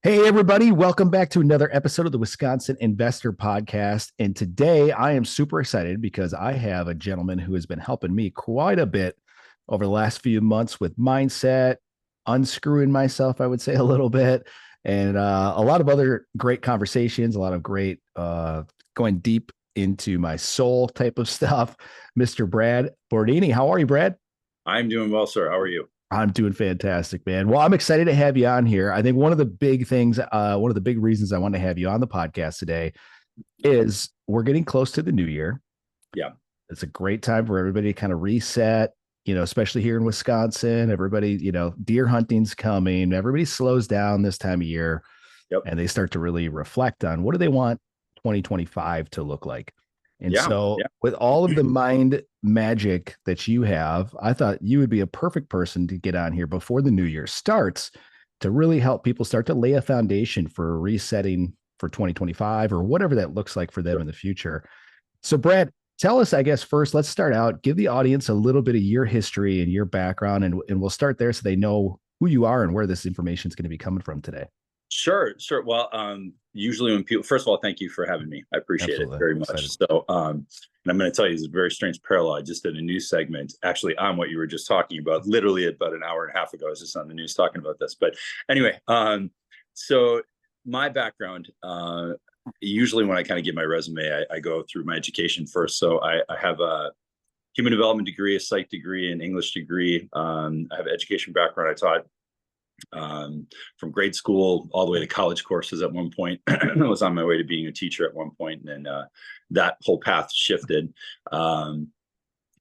Hey, everybody, welcome back to another episode of the Wisconsin Investor Podcast. And today I am super excited because I have a gentleman who has been helping me quite a bit over the last few months with mindset, unscrewing myself, I would say a little bit, and a lot of other great conversations, a lot of great going deep into my soul type of stuff. Mr. Brad Bordini. How are you, Brad? I'm doing well, sir. How are you? I'm doing fantastic, man. Well, I'm excited to have you on here. I think one of the big things, one of the big reasons I want to have you on the podcast today is we're getting close to the new year. Yeah. It's a great time for everybody to kind of reset, especially here in Wisconsin. Everybody, deer hunting's coming. Everybody slows down this time of year Yep. and they start to really reflect on what do they want 2025 to look like. And Yeah. so, Yeah. with all of the mind magic that you have, I thought you would be a perfect person to get on here before the new year starts to really help people start to lay a foundation for resetting for 2025 or whatever that looks like for them Sure. in the future. So, Brad, tell us, I guess, first, let's start out, give the audience a little bit of your history and your background, and we'll start there so they know who you are and where this information is going to be coming from today. Sure. Sure. Well, usually when people, first of all, thank you for having me. I appreciate it Absolutely. very much. Excited. And I'm going to tell you, this is a very strange parallel. I just did a news segment actually on what you were just talking about, literally about an hour and a half ago. I was just on the news talking about this. But anyway, so my background, usually when I kind of give my resume, I go through my education first. So I have a human development degree, a psych degree, an English degree. I have an education background. I taught from grade school all the way to college courses at one point. I was on my way to being a teacher at one point, and then that whole path shifted. And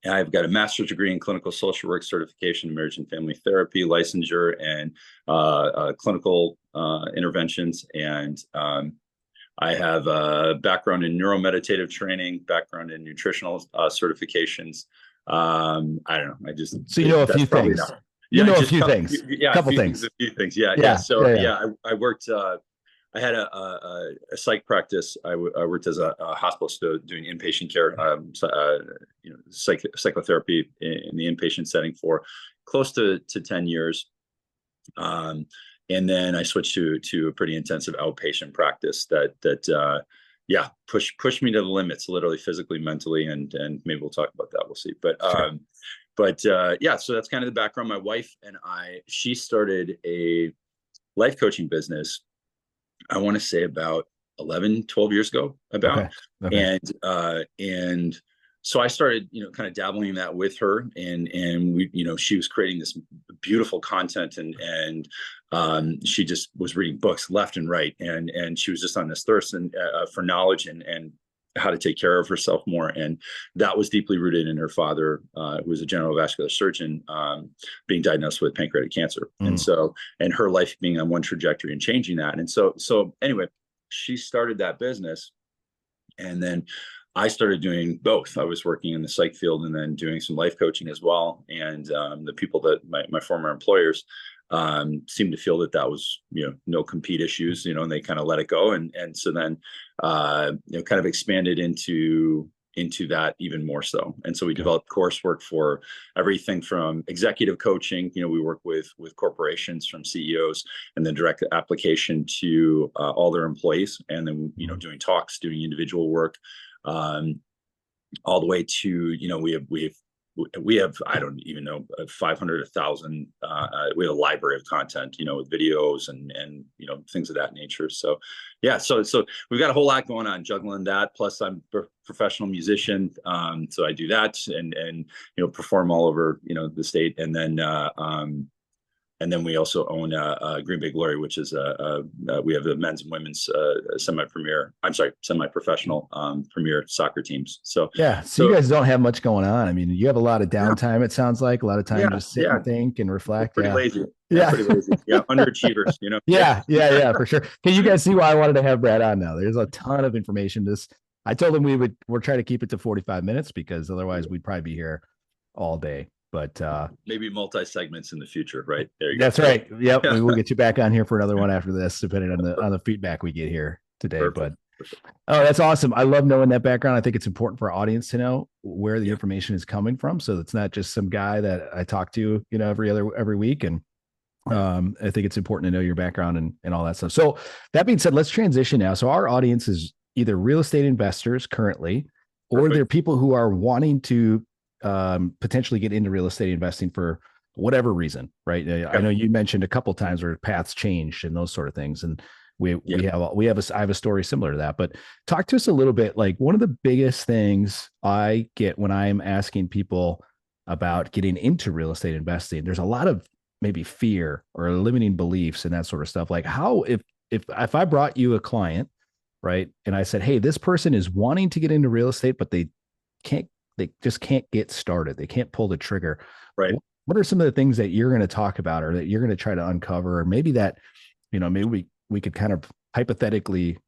I've got a master's degree in clinical social work, certification in marriage and family therapy, licensure, and clinical interventions. And I have a background in neuromeditative training, background in nutritional certifications. I don't know. So, you know, a That's few probably things. enough. You Yeah, know, a just few things, yeah, couple things. a few things. Yeah, yeah. Yeah. So Yeah. Yeah. yeah, I worked. I had a psych practice. I worked as a hospitalist doing inpatient care, psychotherapy in the inpatient setting for close to 10 years. And then I switched to a pretty intensive outpatient practice that yeah, push me to the limits, literally, physically, mentally, and maybe we'll talk about that. We'll see. Sure. But yeah, so that's kind of the background. My wife and she started a life coaching business, I want to say about 11, 12 years ago, Okay. Okay. and so I started, kind of dabbling in that with her, and we, she was creating this beautiful content, and she just was reading books left and right, and she was just on this thirst for knowledge and how to take care of herself more. And that was deeply rooted in her father, who was a general vascular surgeon, being diagnosed with pancreatic cancer. Mm. And her life being on one trajectory and changing that. And so anyway, she started that business. And then I started doing both. I was working in the psych field and then doing some life coaching as well. And the people that my former employers seemed to feel that was, no compete issues, and they kind of let it go. And so then, kind of expanded into that even more so. And so we developed coursework for everything from executive coaching. We work with corporations, from CEOs, and then direct application to all their employees. And then, doing talks, doing individual work, all the way to, we have I don't even know, 500, 1,000. We have a library of content, with videos and things of that nature. So yeah, so we've got a whole lot going on, juggling that. Plus, I'm a professional musician, so I do that and perform all over the state, and then we also own Green Bay Glory, which is we have the men's and women's semi-professional premier soccer teams. So Yeah. So you guys don't have much going on. I mean, you have a lot of yeah, downtime, it sounds like, a lot of time yeah, just sit yeah, and think and we're reflect. pretty Yeah. lazy. Yeah, Yeah. pretty lazy. Yeah, underachievers. Yeah. Yeah. Yeah. Yeah, for sure. Can you guys see why I wanted to have Brad on now? There's a ton of information. I told him we're trying to keep it to 45 minutes because otherwise we'd probably be here all day. But Maybe multi segments in the future, right? There you go. that's right. Yep. Yeah. We will get you back on here for another one after this, depending on the feedback we get here today. Perfect. But oh, that's awesome. I love knowing that background. I think it's important for our audience to know where the information is coming from. So it's not just some guy that I talk to, every week. And I think it's important to know your background and all that stuff. So that being said, let's transition now. So our audience is either real estate investors currently, or Perfect. they're people who are wanting to potentially get into real estate investing for whatever reason, right? I know you mentioned a couple times where paths changed and those sort of things, and I have a story similar to that. But talk to us a little bit. Like, one of the biggest things I get when I'm asking people about getting into real estate investing, there's a lot of maybe fear or limiting beliefs and that sort of stuff. Like, how, if I brought you a client, right, and I said, hey, this person is wanting to get into real estate, but can't they just can't get started, they can't pull the trigger, Right. what are some of the things that you're going to talk about, or that you're going to try to uncover, or maybe that, maybe we could kind of hypothetically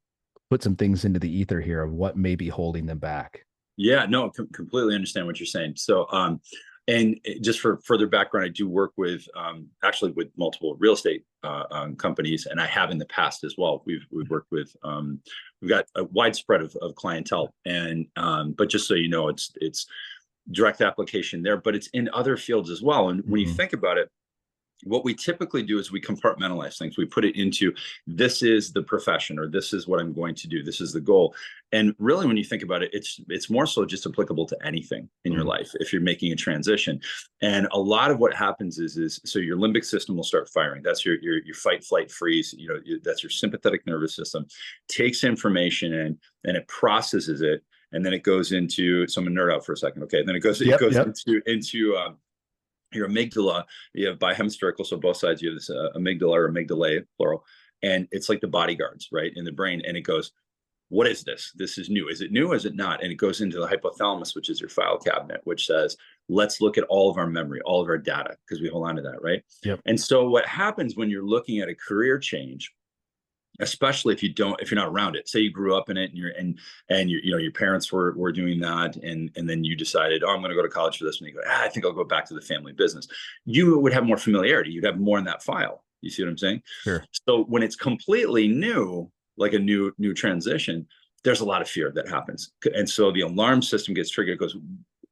put some things into the ether here of what may be holding them back? Yeah, no, completely understand what you're saying. So, and just for further background, I do work with actually with multiple real estate companies, and I have in the past as well. We've worked with we've got a widespread of clientele, and but just so you know, it's direct application there, but it's in other fields as well. And when you think about it, what we typically do is we compartmentalize things. We put it into, this is the profession, or this is what I'm going to do. This is the goal. And really, when you think about it, it's more so just applicable to anything in your life if you're making a transition. And a lot of what happens is so your limbic system will start firing. That's your fight, flight, freeze. That's your sympathetic nervous system. Takes information in and it processes it, and then it goes into. So I'm gonna nerd out for a second, okay? And then it goes into your amygdala. You have bihemispherical, so both sides. You have this amygdala or amygdalae, plural, and it's like the bodyguards, right, in the brain. And it goes, what is this? This is new. Is it new? Is it not? And it goes into the hypothalamus, which is your file cabinet, which says, let's look at all of our memory, all of our data, because we hold on to that, right? Yep. And so what happens when you're looking at a career change, especially if you're not around it, say you grew up in it, and your parents were doing that, and then you decided, oh, I'm going to go to college for this, and you go, I think I'll go back to the family business. You would have more familiarity. You'd have more in that file. You see what I'm saying? Sure. So when it's completely new, like a new transition, there's a lot of fear that happens, and so the alarm system gets triggered. It goes,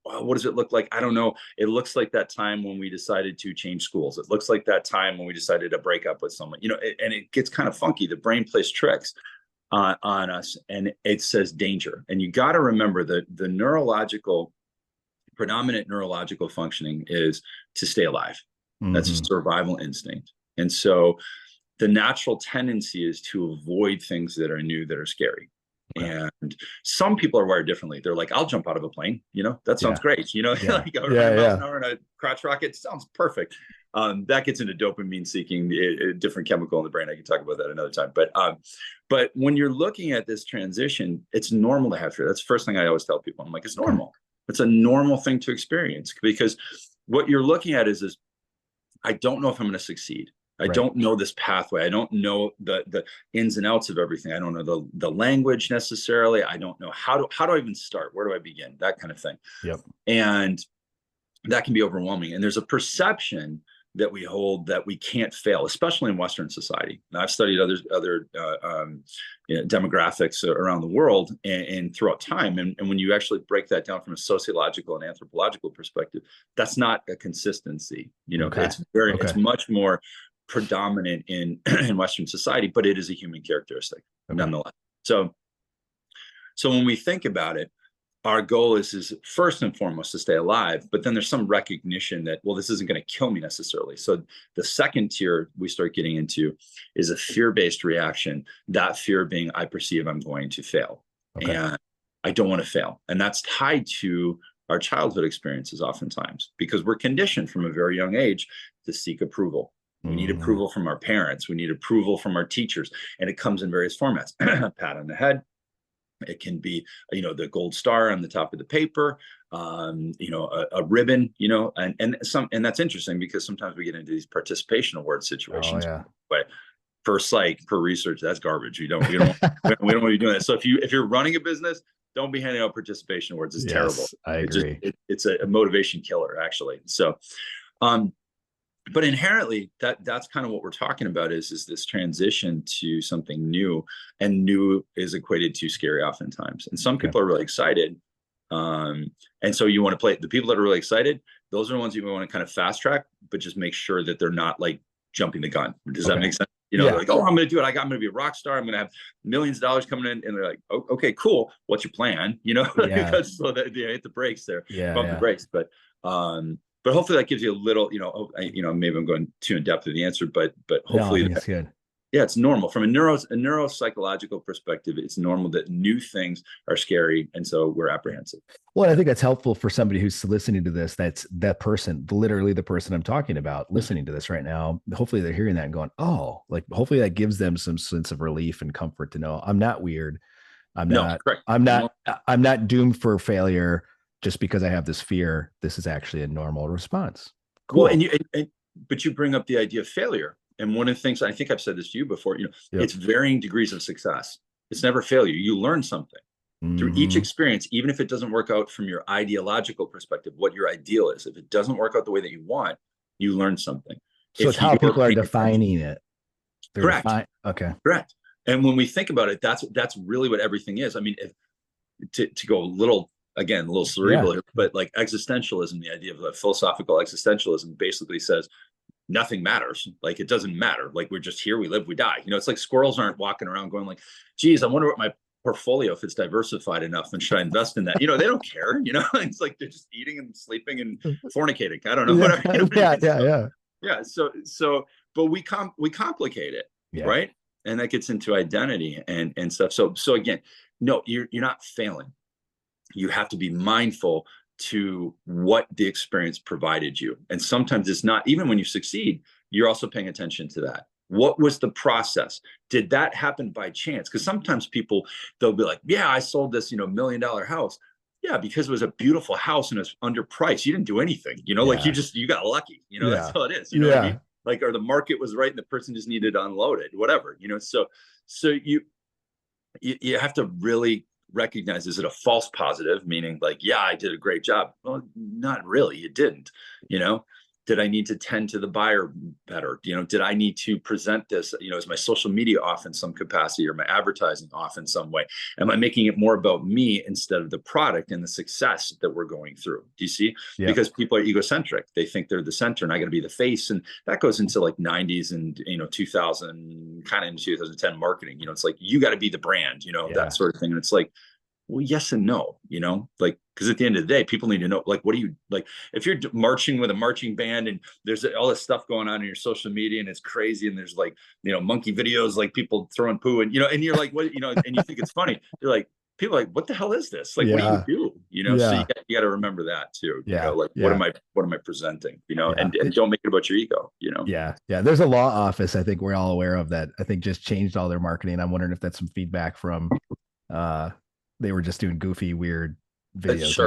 wow, what does it look like? I don't know. It looks like that time when we decided to change schools. It looks like that time when we decided to break up with someone, and it gets kind of funky. The brain plays tricks on us, and it says danger. And you got to remember that the predominant neurological functioning is to stay alive. That's a survival instinct. And so the natural tendency is to avoid things that are new, that are scary. Okay. And some people are wired differently. They're like, I'll jump out of a plane. That sounds great. Like 100 miles an hour in a crotch rocket sounds perfect. That gets into dopamine seeking, a different chemical in the brain. I can talk about that another time. But when you're looking at this transition, it's normal to have fear. That's the first thing I always tell people. I'm like, it's normal. It's a normal thing to experience, because what you're looking at is I don't know if I'm going to succeed. I don't know this pathway. I don't know the ins and outs of everything. I don't know the language necessarily. I don't know how do I even start? Where do I begin? That kind of thing. Yep. And that can be overwhelming. And there's a perception that we hold that we can't fail, especially in Western society. Now, I've studied other demographics around the world and throughout time. And when you actually break that down from a sociological and anthropological perspective, that's not a consistency. It's much more predominant in Western society, but it is a human characteristic nonetheless. So when we think about it, our goal is first and foremost to stay alive, but then there's some recognition that, well, this isn't going to kill me necessarily. So the second tier we start getting into is a fear-based reaction. That fear being, I perceive I'm going to fail, and I don't want to fail. And that's tied to our childhood experiences oftentimes, because we're conditioned from a very young age to seek approval. We need approval from our parents. We need approval from our teachers. And it comes in various formats. Pat on the head. It can be, the gold star on the top of the paper, a ribbon, and that's interesting, because sometimes we get into these participation award situations. Oh, yeah. But per psych, per research, that's garbage. We don't want to be doing that. So if you're running a business, don't be handing out participation awards. It's terrible. I agree. It's a motivation killer, actually. So, but inherently, that's kind of what we're talking about is this transition to something new, and new is equated to scary oftentimes. And some people are really excited. And so you want to play the people that are really excited. Those are the ones you want to kind of fast track, but just make sure that they're not like jumping the gun. Does Okay. that make sense? You know, like, oh, I'm going to do it. I'm going to be a rock star. I'm going to have millions of dollars coming in. And they're like, oh, okay, cool. What's your plan? You know, Yeah. so that they hit the brakes there, Yeah. bump the brakes. But hopefully that gives you a little, maybe I'm going too in depth with the answer, but No, I hopefully think it's good. yeah, it's normal from a neuropsychological perspective. It's normal that new things are scary, and so we're apprehensive. Well, I think that's helpful for somebody who's listening to this. That's that person, literally the person I'm talking about, listening to this right now. Hopefully, they're hearing that and going, "Oh!" Like, hopefully, that gives them some sense of relief and comfort to know I'm not weird. I'm No, not. correct. I'm not doomed for failure just because I have this fear. This is actually a normal response. Cool. Well, but you bring up the idea of failure. And one of the things, I think I've said this to you before, Yep. It's varying degrees of success. It's never failure. You learn something through each experience, even if it doesn't work out from your ideological perspective, what your ideal is. If it doesn't work out the way that you want, you learn something. So it's how people are defining it. Correct. Okay. Correct. And when we think about it, that's really what everything is. I mean, to go a little cerebral here, but like existentialism, the idea of the philosophical existentialism basically says nothing matters. Like, it doesn't matter. Like, we're just here, we live, we die. It's like squirrels aren't walking around going like, geez, I wonder what my portfolio, if it's diversified enough, and should I invest in that? They don't care. It's like they're just eating and sleeping and fornicating. I don't know. Whatever. Yeah. So, but we complicate it, right? And that gets into identity and stuff. So again, no, you're not failing. You have to be mindful to what the experience provided you. And sometimes it's not, even when you succeed, you're also paying attention to that. What was the process? Did that happen by chance? Because sometimes people, they'll be like, yeah, I sold this, $1 million house. Yeah, because it was a beautiful house and it's underpriced. You didn't do anything, like you got lucky, that's all it is. What I mean? Like, or the market was right and the person just needed to unload it, whatever, so you have to really recognize, is it a false positive, meaning like, yeah, I did a great job? Well, not really. You didn't. Did I need to tend to the buyer better? Did I need to present this? Is my social media off in some capacity, or my advertising off in some way? Am I making it more about me instead of the product and the success that we're going through? Do you see? Yeah. Because people are egocentric. They think they're the center and I got to be the face. And that goes into like 90s and, 2000, kind of into 2010 marketing. It's like, you got to be the brand, that sort of thing. And it's like, well, yes and no, like, because at the end of the day, people need to know, like, what do you like? If you're marching with a marching band and there's all this stuff going on in your social media and it's crazy, and there's like, monkey videos, like people throwing poo, and and you're like, what, and you think it's funny. You're like, people are like, what the hell is this? Like, what do you do? So you got to remember that too. What am I presenting? And don't make it about your ego. Yeah. There's a law office, I think we're all aware of, that I think just changed all their marketing. I'm wondering if that's some feedback from they were just doing goofy, weird videos. Sure.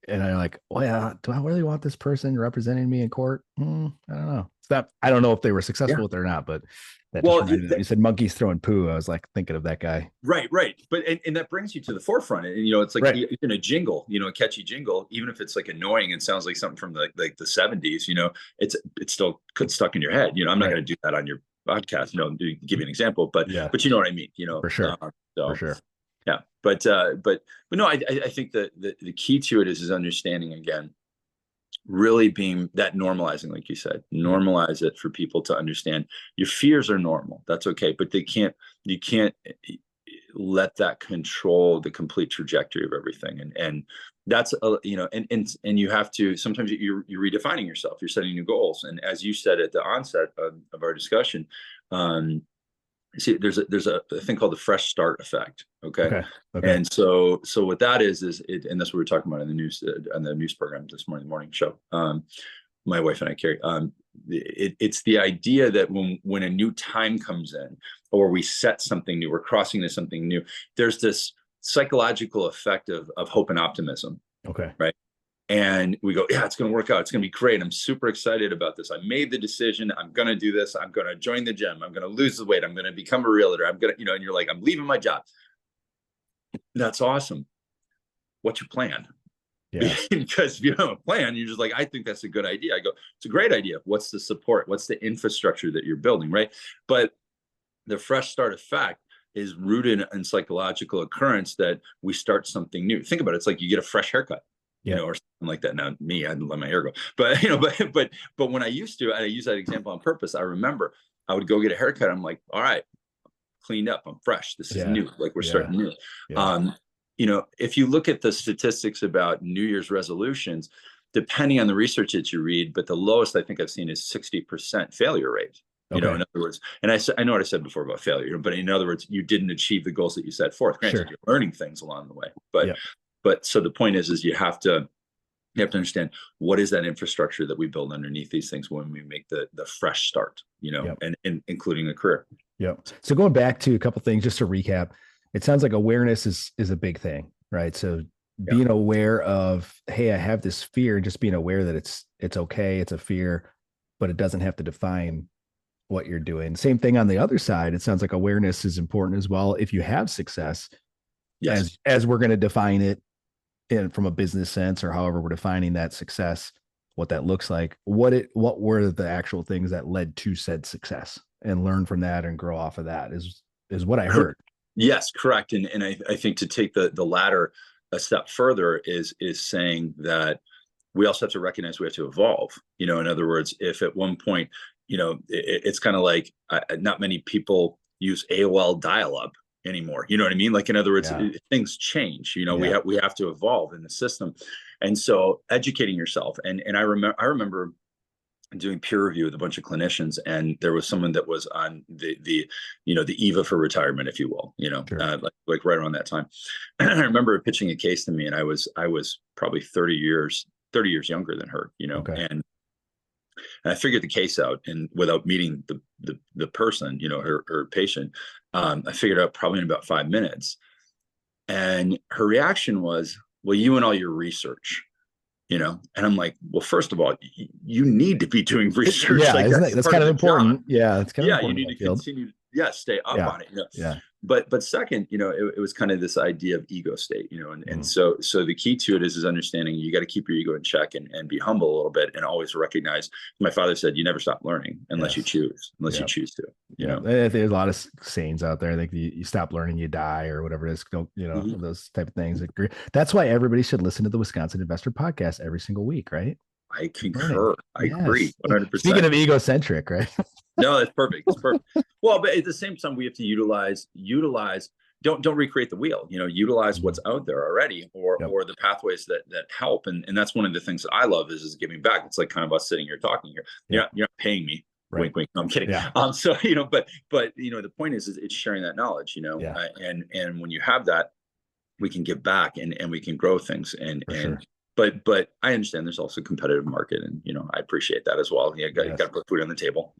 And I'm like, oh yeah, do I really want this person representing me in court? I don't know. I don't know if they were successful with it or not, but you said monkeys throwing poo. I was like thinking of that guy. Right. But and that brings you to the forefront. And it's like in a jingle, a catchy jingle, even if it's like annoying and sounds like something from the 70s, it's still stuck in your head. I'm not going to do that on your podcast, to give you an example, but you know what I mean, for sure. For sure. Yeah, but no, I think that the key to it is understanding, again, really being that normalizing, like you said, normalize it for people to understand your fears are normal. That's okay, but you can't let that control the complete trajectory of everything. And that's and you have to, sometimes you're redefining yourself. You're setting new goals, and as you said at the onset of our discussion, see, there's a thing called the fresh start effect. Okay. And so what that is it, and that's what we were talking about in the news program this morning show. My wife and I, Carrie, it's the idea that when a new time comes in, or we set something new, we're crossing to something new, there's this psychological effect of hope and optimism. Okay. Right. And we go, yeah, it's going to work out. It's going to be great. I'm super excited about this. I made the decision. I'm going to do this. I'm going to join the gym. I'm going to lose the weight. I'm going to become a realtor. I'm going to, and you're like, I'm leaving my job. That's awesome. What's your plan? Yeah. Because if you don't have a plan, you're just like, I think that's a good idea. I go, it's a great idea. What's the support? What's the infrastructure that you're building? Right. But the fresh start effect is rooted in psychological occurrence that we start something new. Think about it. It's like you get a fresh haircut. Or something I'm like that now. Me, I didn't let my hair go. But but when I used to, and I use that example on purpose, I remember I would go get a haircut. I'm like, all right, cleaned up, I'm fresh. This is Yeah. new. Like we're Yeah. starting new. Yeah. If you look at the statistics about New Year's resolutions, depending on the research that you read, but the lowest I think I've seen is 60% failure rate. Okay. In other words, and I know what I said before about failure, but in other words, you didn't achieve the goals that you set forth. Granted, Sure. you're learning things along the way, but so the point is you have to understand what is that infrastructure that we build underneath these things when we make the fresh start, and including a career. Yep. So going back to a couple things, just to recap, it sounds like awareness is a big thing, right? So being aware of, hey, I have this fear, and just being aware that it's okay, it's a fear, but it doesn't have to define what you're doing. Same thing on the other side. It sounds like awareness is important as well. If you have success, as we're going to define it from a business sense, or however we're defining that success, what that looks like, what were the actual things that led to said success, and learn from that and grow off of that is what I heard. Yes, correct. And I think to take the latter a step further is saying that we also have to recognize we have to evolve. In other words, if at one point, it's kind of like not many people use AOL dial-up anymore. You know what I mean? Like, in other words, things change. We have to evolve in the system, and so educating yourself. And I remember doing peer review with a bunch of clinicians, and there was someone that was on the eve of her retirement, if you will, Sure. like right around that time. And I remember pitching a case to me, and I was probably 30 years younger than her, Okay. and I figured the case out, and without meeting the person, her patient, I figured out probably in about 5 minutes. And her reaction was, well, you and all your research, and I'm like, well, first of all, you need to be doing research. Yeah, like that's kind of important. Yeah, it's kind of important. You need to continue. Stay up on it. Yeah. But second, it was kind of this idea of ego state, and so the key to it is understanding you got to keep your ego in check and be humble a little bit, and always recognize. My father said, you never stop learning unless you choose to. There's a lot of sayings out there. I think you stop learning, you die, or whatever it is. Those type of things. That's why everybody should listen to the Wisconsin Investor Podcast every single week, right? I concur. I agree 100%. Speaking of egocentric, right? No, that's perfect. It's perfect. Well, but at the same time, we have to utilize. Don't recreate the wheel. Utilize what's out there already, or the pathways that help. And that's one of the things that I love is giving back. It's like kind of us sitting here talking here. You're not paying me. Right. Wink, wink. No, I'm kidding. Yeah. So but the point is it's sharing that knowledge. And when you have that, we can give back and we can grow things Sure. But I understand there's also a competitive market, and I appreciate that as well. You got to put food on the table,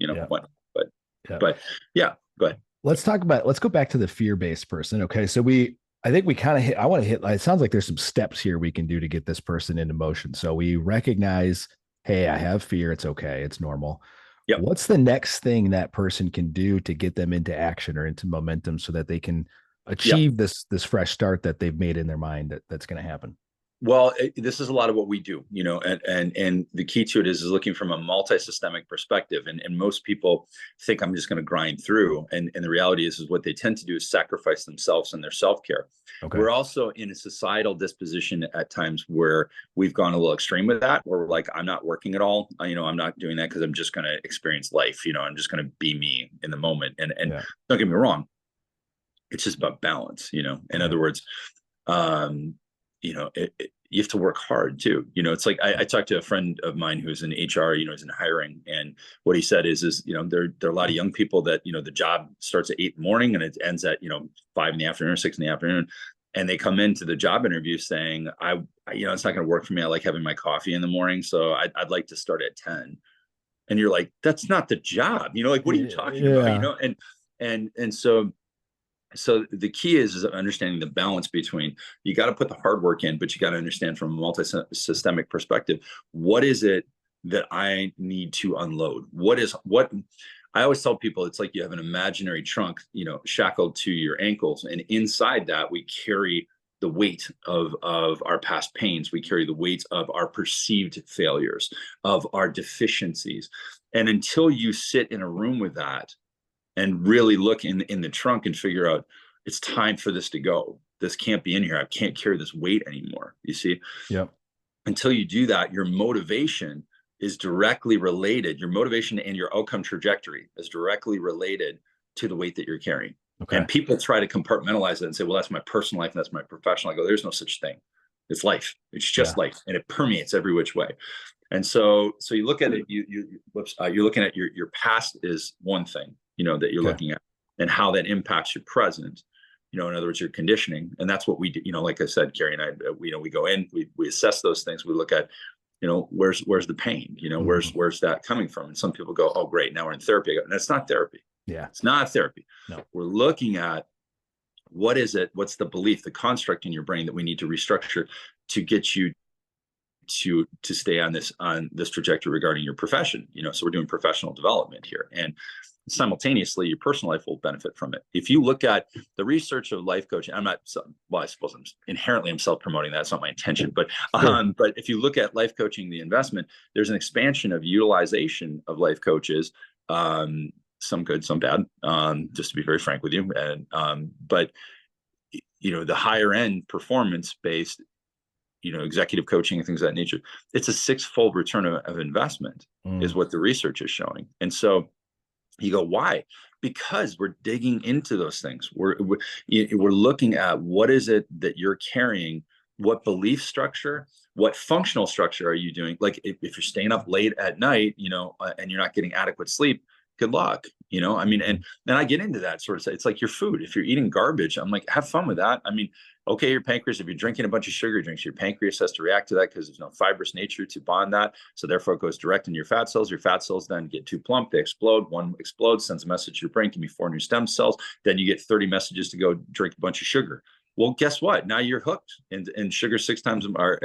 but go ahead. Let's go back to the fear-based person. Okay. So I think we kind of I want to hit, it sounds like there's some steps here we can do to get this person into motion. So we recognize, hey, I have fear. It's okay. It's normal. Yep. What's the next thing that person can do to get them into action or into momentum so that they can achieve this fresh start that they've made in their mind that's going to happen? Well, this is a lot of what we do, and the key to it is looking from a multi-systemic perspective. And most people think I'm just going to grind through. And the reality is what they tend to do is sacrifice themselves and their self-care. Okay. We're also in a societal disposition at times where we've gone a little extreme with that, where we're like, I'm not working at all. I'm not doing that because I'm just going to experience life. I'm just going to be me in the moment. And don't get me wrong. It's just about balance, in other words, you have to work hard too. It's like I talked to a friend of mine who's in HR, is in hiring, and what he said is there are a lot of young people that the job starts at 8 a.m. and it ends at 5 p.m. or 6 p.m, and they come into the job interview saying it's not going to work for me. I like having my coffee in the morning, so I'd like to start at 10. And you're like, that's not the job. Like, what are you talking about? And so the key is understanding the balance between, you got to put the hard work in, but you got to understand from a multi-systemic perspective, what is it that I need to unload? What I always tell people, it's like you have an imaginary trunk, shackled to your ankles. And inside that, we carry the weight of our past pains. We carry the weight of our perceived failures, of our deficiencies. And until you sit in a room with that, and really look in the trunk and figure out, it's time for this to go. This can't be in here. I can't carry this weight anymore. You see? Yep. until you do that, your motivation is directly related. Your motivation and your outcome trajectory is directly related to the weight that you're carrying. Okay. And people try to compartmentalize it and say, well, that's my personal life and that's my professional. I go, there's no such thing. It's life. It's just life, and it permeates every which way. And so you look at it. You're looking at your past is one thing, that you're looking at, and how that impacts your present. In other words, your conditioning, and that's what we do. Like I said, Carrie and I, we go in, we assess those things. We look at, where's the pain? Where's that coming from? And some people go, oh, great, now we're in therapy. And that's not therapy. Yeah, it's not therapy. No, we're looking at what is it? What's the belief, the construct in your brain that we need to restructure to get you to stay on this trajectory regarding your profession. So we're doing professional development here, and simultaneously your personal life will benefit from it. If you look at the research of life coaching, I suppose I'm self-promoting. That's not my intention, but if you look at life coaching, the investment, there's an expansion of utilization of life coaches, some good, some bad, just to be very frank with you. And but the higher end performance based, executive coaching and things of that nature, it's a 6-fold return of investment is what the research is showing. And so you go, why? Because we're digging into those things. We're looking at what is it that you're carrying, what belief structure, what functional structure are you doing? Like if you're staying up late at night, and you're not getting adequate sleep, good luck. And I get into that sort of stuff. It's like your food. If you're eating garbage, I'm like, have fun with that. Okay, your pancreas, if you're drinking a bunch of sugar drinks, your pancreas has to react to that because there's no fibrous nature to bond that. So therefore it goes direct into your fat cells. Your fat cells then get too plump, they explode. One explodes, sends a message to your brain, can be 4 new stem cells. Then you get 30 messages to go drink a bunch of sugar. Well, guess what? Now you're hooked, and sugar 8 times more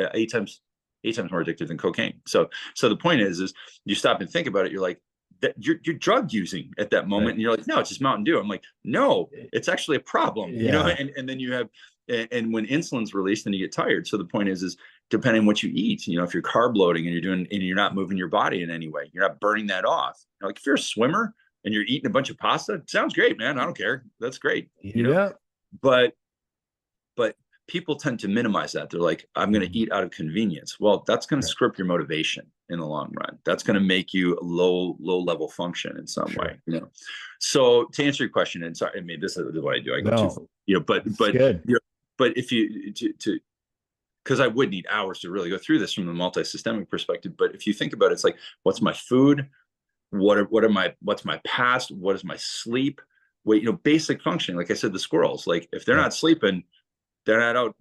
addictive than cocaine. So the point is you stop and think about it. You're like, that you're drug using at that moment, and you're like, no, it's just Mountain Dew. I'm like, no, it's actually a problem, and then you have, and when insulin's released, then you get tired. So the point is depending on what you eat, if you're carb loading and you're not moving your body in any way, you're not burning that off. Like if you're a swimmer and you're eating a bunch of pasta, sounds great, man. I don't care. That's great. But people tend to minimize that. They're like, I'm going to eat out of convenience. Well, that's going to script your motivation in the long run. That's going to make you low level function in some way. So to answer your question, and sorry, this is what I do. I go too, but if you because I would need hours to really go through this from the multi-systemic perspective. But if you think about it, it's like, what's my food? What's my past? What is my sleep? Wait, basic functioning. Like I said, the squirrels, like if they're not sleeping, they're not out,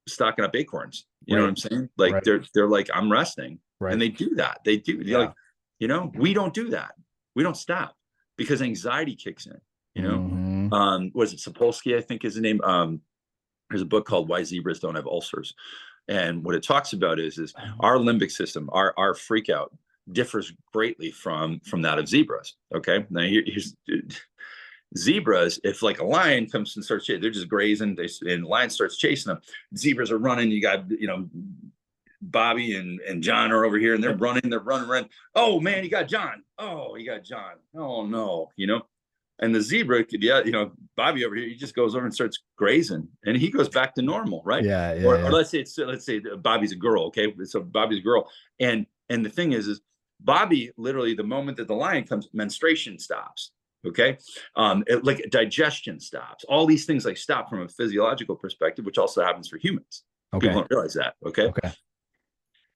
stocking up acorns. You know what I'm saying? Like they're like, I'm resting, and they do that. They do. Like, we don't do that. We don't stop because anxiety kicks in. What is it? Sapolsky, I think is the name. There's a book called Why Zebras Don't Have Ulcers, and what it talks about is our limbic system, our freak out differs greatly from that of zebras. Okay, now here's. Zebras, if like a lion comes and starts chasing, they're just grazing, and the lion starts chasing them. Zebras are running. You got, Bobby and John are over here, and they're running. Oh man, you got John. Oh, you got John. Oh no, And the zebra, Bobby over here, he just goes over and starts grazing, and he goes back to normal, right? Or let's say Bobby's a girl. Okay, so Bobby's a girl, and the thing is Bobby literally the moment that the lion comes, menstruation stops. Okay. Like digestion stops. All these things like stop from a physiological perspective, which also happens for humans. Okay. People don't realize that. Okay.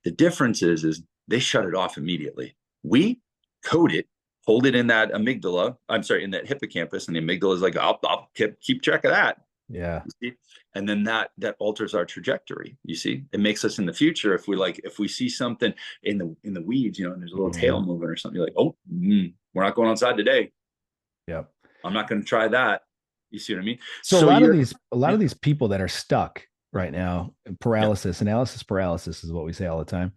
The difference is they shut it off immediately. We code it, hold it in that amygdala. I'm sorry, in that hippocampus, and the amygdala is like, I'll keep track of that. Yeah. You see? And then that alters our trajectory. You see, it makes us in the future. If we see something in the weeds, and there's a little tail moving or something, you're like, oh, we're not going outside today. Yep. I'm not going to try that. You see what I mean? So a lot of these people that are stuck right now, analysis paralysis is what we say all the time.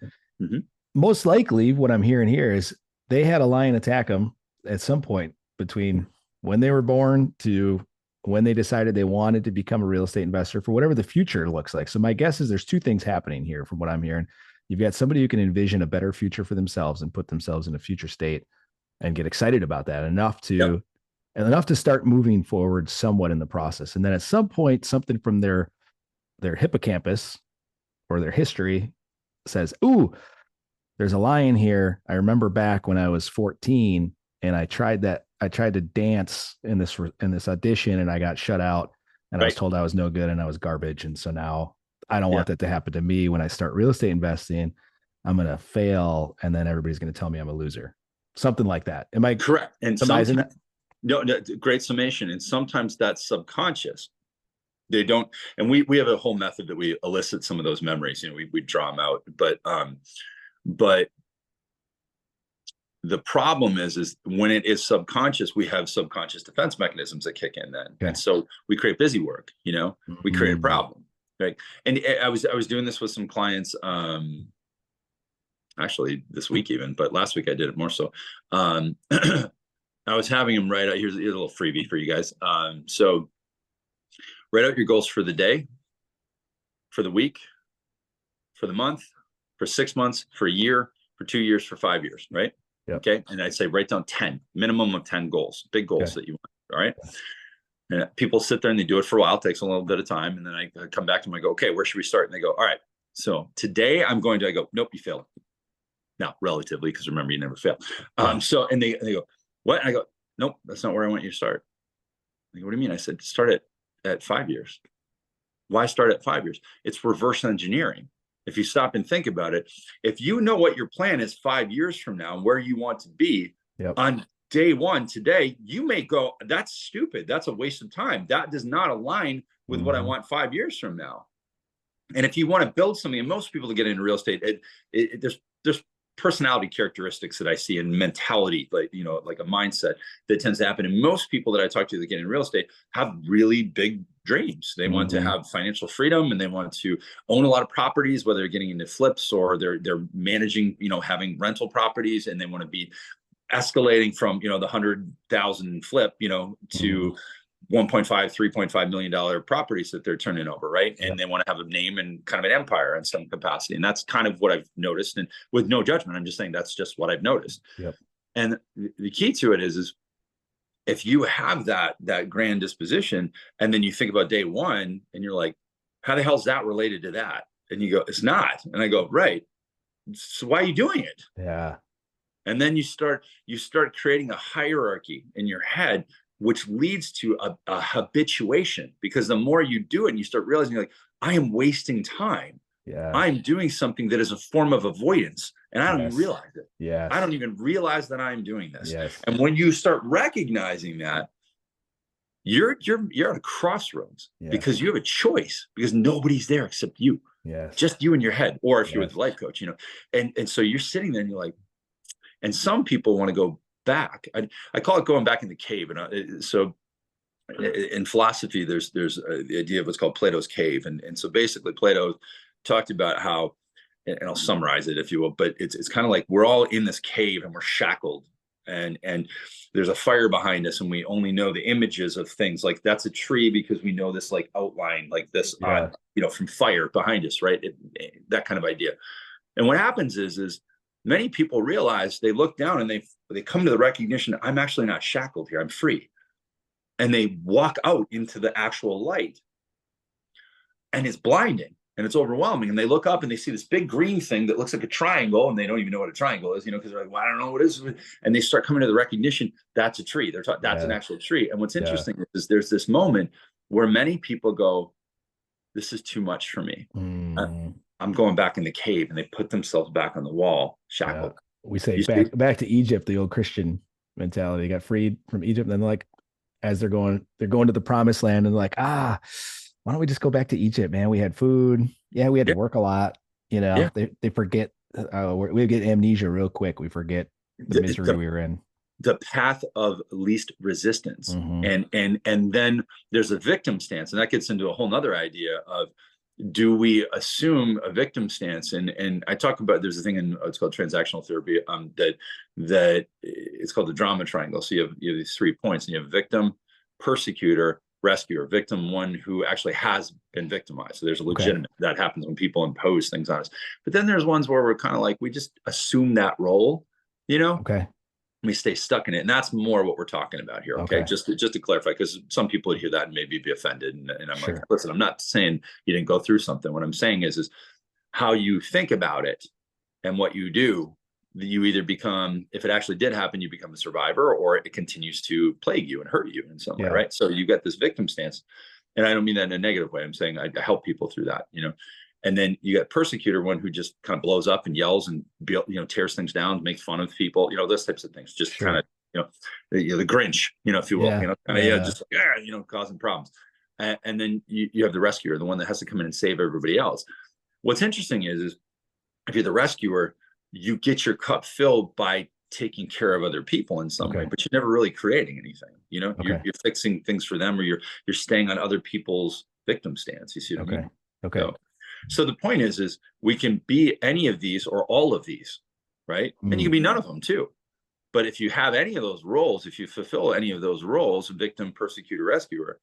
Most likely what I'm hearing here is they had a lion attack them at some point between when they were born to when they decided they wanted to become a real estate investor for whatever the future looks like. So my guess is there's 2 things happening here from what I'm hearing. You've got somebody who can envision a better future for themselves and put themselves in a future state and get excited about that enough to start moving forward somewhat in the process. And then at some point, something from their hippocampus or their history says, ooh, there's a lion here. I remember back when I was 14 and I tried to dance in this audition and I got shut out and I was Right. told I was no good and I was garbage. And so now I don't Yeah. want that to happen to me when I start real estate investing. I'm going to fail and then everybody's going to tell me I'm a loser. Something like that. Am I Correct. And surmising that? no, great summation. And sometimes that's subconscious. They don't, and we have a whole method that we elicit some of those memories. We draw them out, but the problem is when it is subconscious, we have subconscious defense mechanisms that kick in then. Okay. And so we create busy work, we create a problem. Right. And I was doing this with some clients, actually this week even, but last week I did it more so. I was having them write out, here's a little freebie for you guys. So write out your goals for the day, for the week, for the month, for 6 months, for a year, for 2 years, for 5 years, right? Yep. Okay. And I'd say write down 10, minimum of 10 goals, big goals that you want. All right. And people sit there and they do it for a while. It takes a little bit of time. And then I come back to them. I go, okay, where should we start? And they go, all right. So today I'm going to, I go, nope, you failed. Now, relatively, because remember, you never fail. So, and they go, what? And I go, nope, that's not where I want you to start. They go, what do you mean? I said, start at 5 years. Why start at 5 years? It's reverse engineering. If you stop and think about it, if you know what your plan is 5 years from now and where you want to be on day one today, you may go, that's stupid. That's a waste of time. That does not align with what I want 5 years from now. And if you want to build something, and most people that get into real estate, there's personality characteristics that I see in mentality, like a mindset that tends to happen. And most people that I talk to that get in real estate have really big dreams. They want to have financial freedom and they want to own a lot of properties, whether they're getting into flips or they're managing, having rental properties, and they want to be escalating from, the 100,000 flip, to 1.5, $3.5 million properties that they're turning over. Right. And they want to have a name and kind of an empire in some capacity. And that's kind of what I've noticed. And with no judgment, I'm just saying that's just what I've noticed. Yep. And the key to it is if you have that grand disposition, and then you think about day one and you're like, how the hell is that related to that? And you go, it's not. And I go, right. So why are you doing it? Yeah. And then you start creating a hierarchy in your head, which leads to a habituation, because the more you do it and you start realizing like, I am wasting time. Yeah. I'm doing something that is a form of avoidance and I don't even realize it. Yeah. I don't even realize that I'm doing this. Yes. And when you start recognizing that, you're at a crossroads because you have a choice, because nobody's there except you. Yes. Just you in your head. Or if you're with a life coach, and so you're sitting there and you're like, and some people want to go back. I call it going back in the cave. And so in philosophy, there's the idea of what's called Plato's cave. And so basically Plato talked about how, and I'll summarize it if you will, but it's kind of like we're all in this cave and we're shackled and there's a fire behind us and we only know the images of things like that's a tree because we know this like outline like this on, from fire behind us, right? That kind of idea. And what happens is many people realize, they look down and they come to the recognition, I'm actually not shackled here, I'm free. And they walk out into the actual light. And it's blinding and it's overwhelming. And they look up and they see this big green thing that looks like a triangle, and they don't even know what a triangle is, because they're like, well, I don't know what it is. And they start coming to the recognition, that's a tree. They're that's an actual tree. And what's interesting is there's this moment where many people go, this is too much for me. I'm going back in the cave, and they put themselves back on the wall, shackled. Yeah. We say back to Egypt, the old Christian mentality. They got freed from Egypt, and then like as they're going to the promised land, and like, why don't we just go back to Egypt, man? We had food. Yeah, we had to work a lot. They forget. We get amnesia real quick. We forget the misery we were in. The path of least resistance, and then there's a victim stance, and that gets into a whole nother idea of, do we assume a victim stance? And I talk about, there's a thing in it's called transactional therapy, that it's called the drama triangle. So you have these 3 points, and you have victim, persecutor, rescuer. Victim, one who actually has been victimized. So there's a legitimate that happens when people impose things on us. But then there's ones where we're kind of like, we just assume that role, Okay. We stay stuck in it. And that's more what we're talking about here. Okay. Just to clarify, because some people would hear that and maybe be offended. And I'm like, listen, I'm not saying you didn't go through something. What I'm saying is how you think about it and what you do, you either become, if it actually did happen, you become a survivor, or it continues to plague you and hurt you in some way, right? So you get this victim stance. And I don't mean that in a negative way. I'm saying I help people through that, and then you get persecutor, one who just kind of blows up and yells and, tears things down, makes fun of people, those types of things, just kind of, the Grinch, if you will, just, causing problems. And then you have the rescuer, the one that has to come in and save everybody else. What's interesting is if you're the rescuer, you get your cup filled by taking care of other people in some way, but you're never really creating anything. You're fixing things for them, or you're staying on other people's victim stance. You see what I mean? So the point is we can be any of these or all of these, right? And you can be none of them too. But if you have any of those roles, if you fulfill any of those roles, victim, persecutor, rescuer,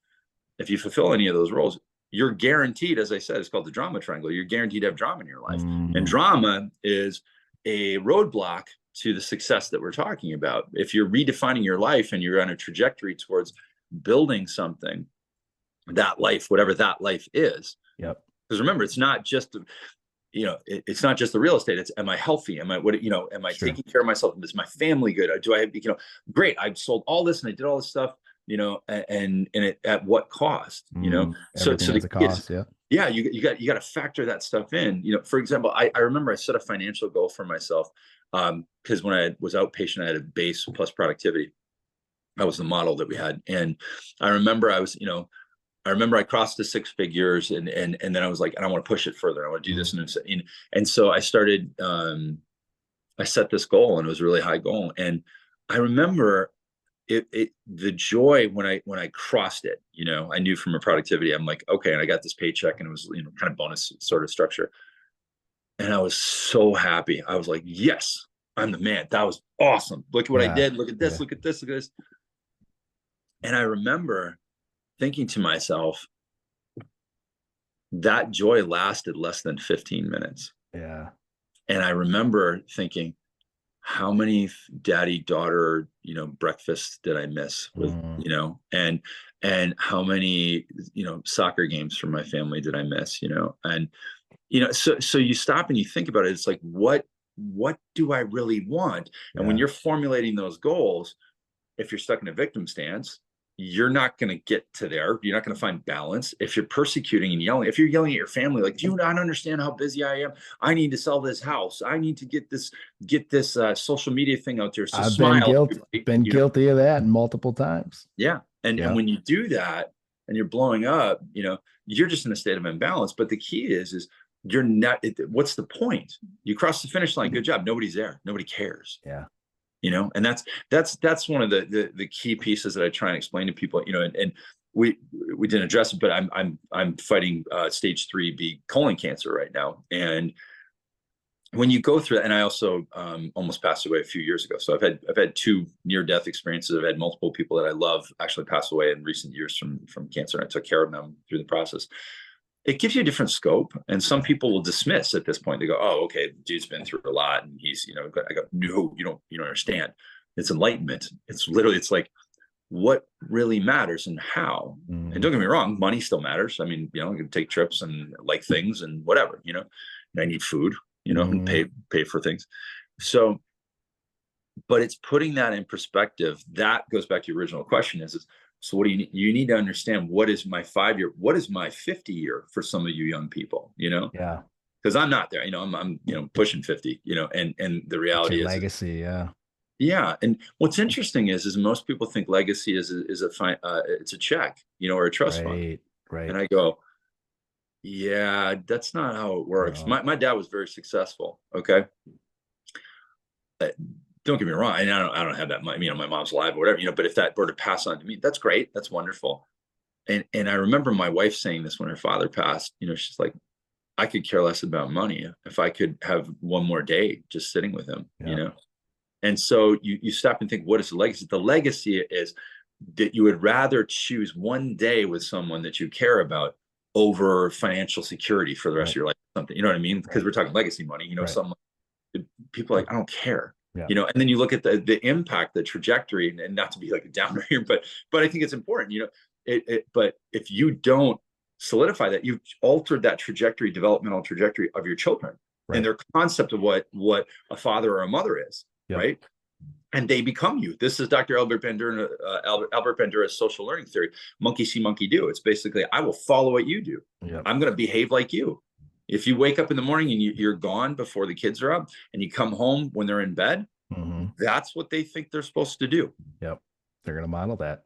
if you fulfill any of those roles, you're guaranteed, as I said, it's called the drama triangle. You're guaranteed to have drama in your life. And drama is a roadblock to the success that we're talking about. If you're redefining your life and you're on a trajectory towards building something, that life, whatever that life is. Because remember, it's not just, it's not just the real estate. It's, am I healthy? Am I taking care of myself? Is my family good? Do I have, great, I've sold all this and I did all this stuff, and it, at what cost, so the cost, you got to factor that stuff in. For example, I remember I set a financial goal for myself, because when I was outpatient, I had a base plus productivity. That was the model that we had. And I remember I crossed the 6 figures, and then I was like, and I want to push it further. I want to do this. And so I started, I set this goal, and it was a really high goal. And I remember the joy when I crossed it. I knew from a productivity, I'm like, okay, and I got this paycheck, and it was, kind of bonus sort of structure. And I was so happy. I was like, yes, I'm the man. That was awesome. Look at what I did. Look at this, look at this, look at this. And I remember thinking to myself, that joy lasted less than 15 minutes. And I remember thinking, how many daddy-daughter, breakfasts did I miss with, and how many, soccer games from my family did I miss, and, so you stop and you think about it. It's like, what do I really want? And when you're formulating those goals, if you're stuck in a victim stance, you're not going to get to there. You're not going to find balance. If you're persecuting and yelling, if you're yelling at your family, like, do you not understand how busy I am? I need to sell this house. I need to get this social media thing out there. So I've been guilty of that multiple times. And when you do that and you're blowing up, you're just in a state of imbalance. But the key is you're not, what's the point? You cross the finish line. Good job. Nobody's there. Nobody cares. And that's one of the key pieces that I try and explain to people, and we didn't address it, but I'm fighting stage 3B colon cancer right now. And when you go through it, and I also almost passed away a few years ago. So I've had 2 near-death experiences. I've had multiple people that I love actually pass away in recent years from cancer, and I took care of them through the process. It gives you a different scope, and some people will dismiss at this point. They go, "Oh, okay, dude's been through a lot, and he's, I go, no, you don't understand. It's enlightenment. It's literally, it's like, what really matters and how." And don't get me wrong, money still matters. I mean, I can take trips and like things and whatever, and I need food, and pay for things. So, but it's putting that in perspective. That goes back to your original question: so what do you need? You need to understand, what is my 5-year, what is my 50-year for some of you young people, because I'm not there, I'm pushing 50, and the reality is legacy. And what's interesting is most people think legacy is it's a check, or a trust fund. And I go, yeah, that's not how it works. My dad was very successful. Okay. Don't get me wrong. And I don't have that money, my mom's alive or whatever, but if that were to pass on to me, that's great. That's wonderful. And I remember my wife saying this when her father passed, she's like, I could care less about money if I could have one more day just sitting with him, And so you stop and think, what is the legacy? The legacy is that you would rather choose one day with someone that you care about over financial security for the rest of your life. Something, you know what I mean? Because we're talking legacy money, some people are like, I don't care. And then you look at the impact, the trajectory, and not to be like a downer here, but I think it's important, but if you don't solidify that, you've altered that trajectory, developmental trajectory of your children and their concept of what a father or a mother is, right? And they become you. This is Dr. Albert Bandura's social learning theory. Monkey see, monkey do. It's basically, I will follow what you do. I'm going to behave like you. If you wake up in the morning and you're gone before the kids are up, and you come home when they're in bed, that's what they think they're supposed to do. They're going to model that.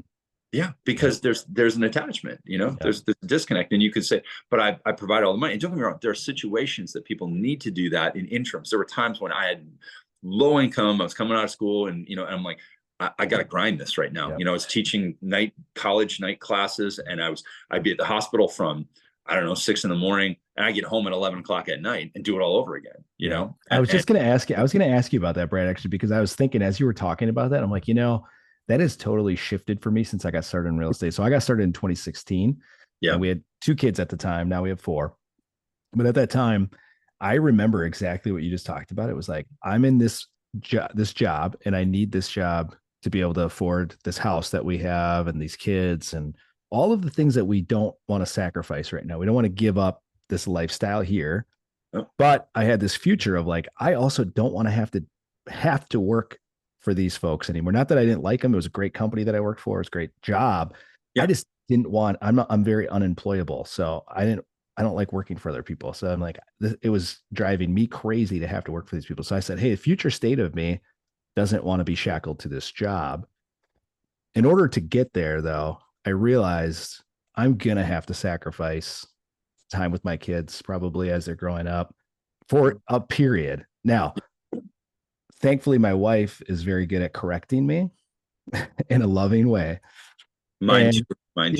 Because there's an attachment, there's the disconnect. And you could say, but I provide all the money. And don't get me wrong, there are situations that people need to do that in interims. There were times when I had low income, I was coming out of school, and and I'm like, I got to grind this right now. I was teaching college night classes, and I'd be at the hospital from, I don't know, 6 a.m, and I get home at 11 o'clock at night and do it all over again. I was going to ask you about that, Brad, actually, because I was thinking as you were talking about that, I'm like, that has totally shifted for me since I got started in real estate. So I got started in 2016. And we had 2 kids at the time. Now we have 4. But at that time, I remember exactly what you just talked about. It was like, I'm in this job, and I need this job to be able to afford this house that we have and these kids and all of the things that we don't want to sacrifice right now. We don't want to give up this lifestyle here. But I had this future of like, I also don't want to have to work for these folks anymore. Not that I didn't like them. It was a great company that I worked for. It was a great job. I just didn't want, I'm very unemployable. So I don't like working for other people. So I'm like, it was driving me crazy to have to work for these people. So I said, hey, the future state of me doesn't want to be shackled to this job. In order to get there, though, I realized I'm going to have to sacrifice time with my kids, probably as they're growing up, for a period. Now, thankfully, my wife is very good at correcting me in a loving way. Mine too. Mine's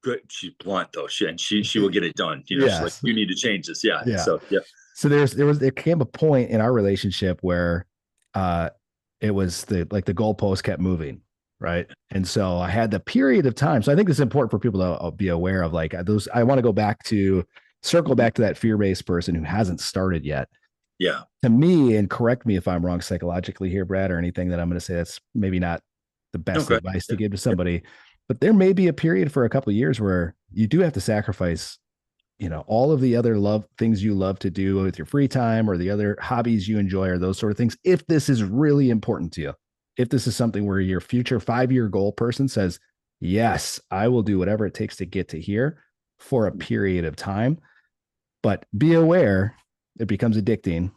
good. She's blunt though. She will get it done. She's like, you need to change this. So there came a point in our relationship where it was the goalpost kept moving. Right. And so I had the period of time. So I think it's important for people to be aware of like those. I want to circle back to that fear-based person who hasn't started yet. To me, and correct me if I'm wrong psychologically here, Brad, or anything that I'm going to say that's maybe not the best advice to give to somebody, but there may be a period for a couple of years where you do have to sacrifice, all of the other things you love to do with your free time or the other hobbies you enjoy or those sort of things. If this is really important to you, if this is something where your future 5-year goal person says, yes, I will do whatever it takes to get to here for a period of time, but be aware it becomes addicting,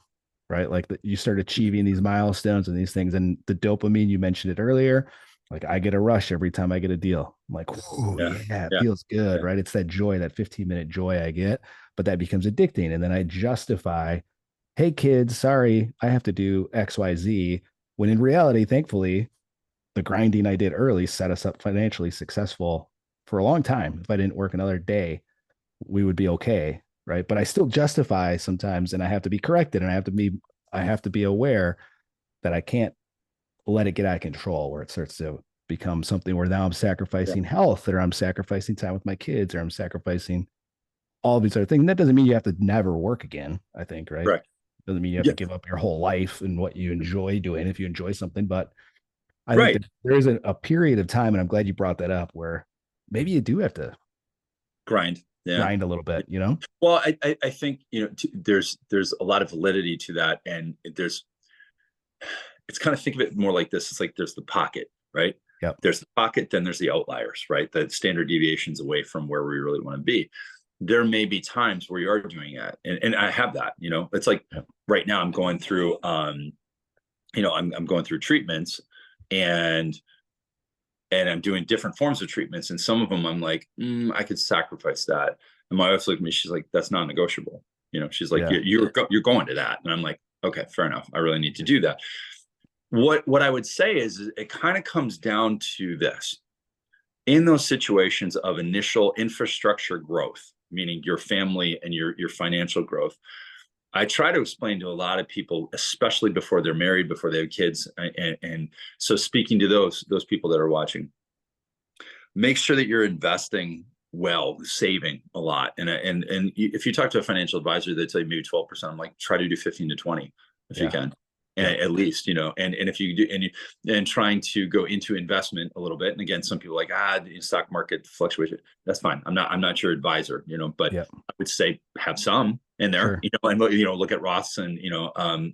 right? Like you start achieving these milestones and these things, and the dopamine, you mentioned it earlier. Like I get a rush every time I get a deal. I'm like, it feels good, right? It's that joy, that 15-minute joy I get, but that becomes addicting. And then I justify, hey kids, sorry, I have to do X, Y, Z. When in reality, thankfully, the grinding I did early set us up financially successful for a long time. If I didn't work another day, we would be okay. Right. But I still justify sometimes, and I have to be corrected, and I have to be aware that I can't let it get out of control where it starts to become something where now I'm sacrificing health, or I'm sacrificing time with my kids, or I'm sacrificing all these other things. And that doesn't mean you have to never work again, I think, right? Doesn't mean you have to give up your whole life and what you enjoy doing if you enjoy something. But I think that there is a period of time, and I'm glad you brought that up, where maybe you do have to grind a little bit, Well, I think, there's a lot of validity to that. And it's kind of, think of it more like this. It's like, there's the pocket, right? There's the pocket, then there's the outliers, right? The standard deviations away from where we really want to be. There may be times where you are doing that. And I have that, it's like right now I'm going through, I'm going through treatments, and I'm doing different forms of treatments. And some of them I'm like, I could sacrifice that. And my wife's looking at me, she's like, that's non-negotiable. She's like, you're going to that. And I'm like, okay, fair enough. I really need to do that. What I would say is it kind of comes down to this. In those situations of initial infrastructure growth, meaning your family and your financial growth, I try to explain to a lot of people, especially before they're married, before they have kids. And so speaking to those people that are watching, make sure that you're investing well, saving a lot. And if you talk to a financial advisor, they tell you maybe 12%. I'm like, try to do 15 to 20 if you can. at least, and if you do, and trying to go into investment a little bit. And again, some people are like, the stock market fluctuation. That's fine. I'm not your advisor, but Yep. I would say have some in there, Sure. and look at Roths and,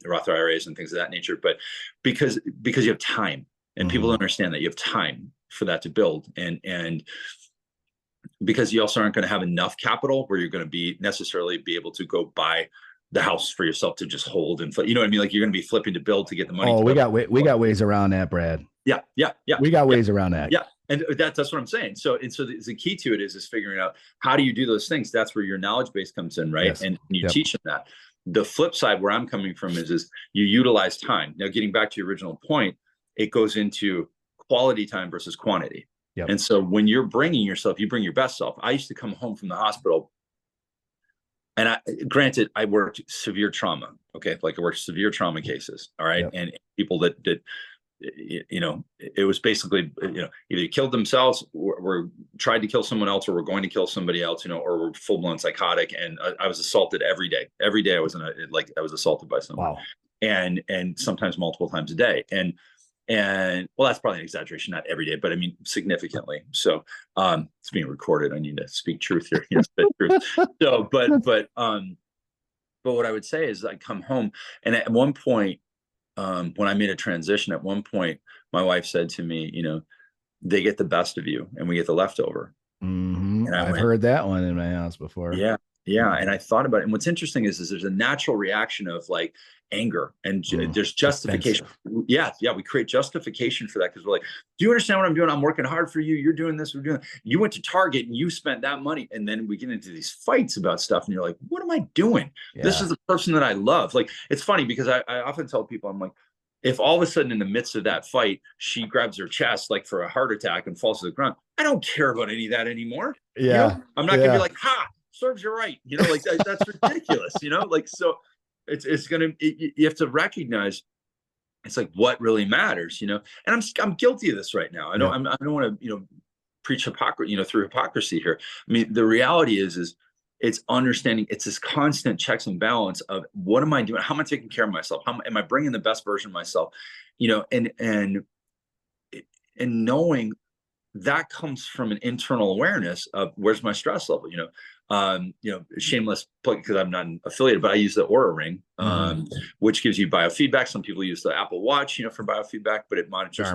Roth IRAs and things of that nature. But because you have time, and people don't understand that you have time for that to build, and because you also aren't going to have enough capital where you're going to be able to go buy the house for yourself to just hold and flip. You know what I mean? Like, you're going to be flipping to build to get the money. Oh, we got ways around that, Brad. Yeah. We got ways around that. Yeah. And that's what I'm saying. So the key to it is figuring out, how do you do those things? That's where your knowledge base comes in, right? Yes. And you teach them that. The flip side, where I'm coming from, is you utilize time. Now, getting back to your original point, it goes into quality time versus quantity. Yep. And so when you're bringing yourself, you bring your best self. I used to come home from the hospital, and granted, I worked severe trauma. Okay. Like, I worked severe trauma cases. All right. Yep. And people that it was basically, either killed themselves, or tried to kill someone else, or were going to kill somebody else, or were full blown psychotic. And I was assaulted every day. Every day I was I was assaulted by someone. Wow. And sometimes multiple times a day. And well, that's probably an exaggeration, not every day, but I mean, significantly. So, it's being recorded. I need to speak truth here. Yes, but truth. So, but what I would say is, I come home, and at one point, when I made a transition, at one point, my wife said to me, they get the best of you and we get the leftover. And I've heard that one in my house before. Yeah. Yeah. And I thought about it. And what's interesting is there's a natural reaction of like anger, and there's justification. Offensive. Yeah. We create justification for that, because we're like, do you understand what I'm doing? I'm working hard for you. You're doing this. We're doing. You went to Target and you spent that money. And then we get into these fights about stuff, and you're like, what am I doing? Yeah. This is the person that I love. Like, it's funny because I often tell people, I'm like, if all of a sudden in the midst of that fight, she grabs her chest like for a heart attack and falls to the ground, I don't care about any of that anymore. Yeah. I'm not gonna be like, serves you right. Like that's ridiculous. Like, so it's gonna, you have to recognize, it's like, what really matters, and I'm guilty of this right now. I don't want to, preach hypocrisy, through hypocrisy here. I mean, the reality is it's understanding, it's this constant checks and balance of, what am I doing? How am I taking care of myself? How am I bringing the best version of myself? And knowing that comes from an internal awareness of, where's my stress level? Shameless plug, because I'm not affiliated, but I use the Aura Ring, which gives you biofeedback. Some people use the Apple Watch, for biofeedback, but it monitors.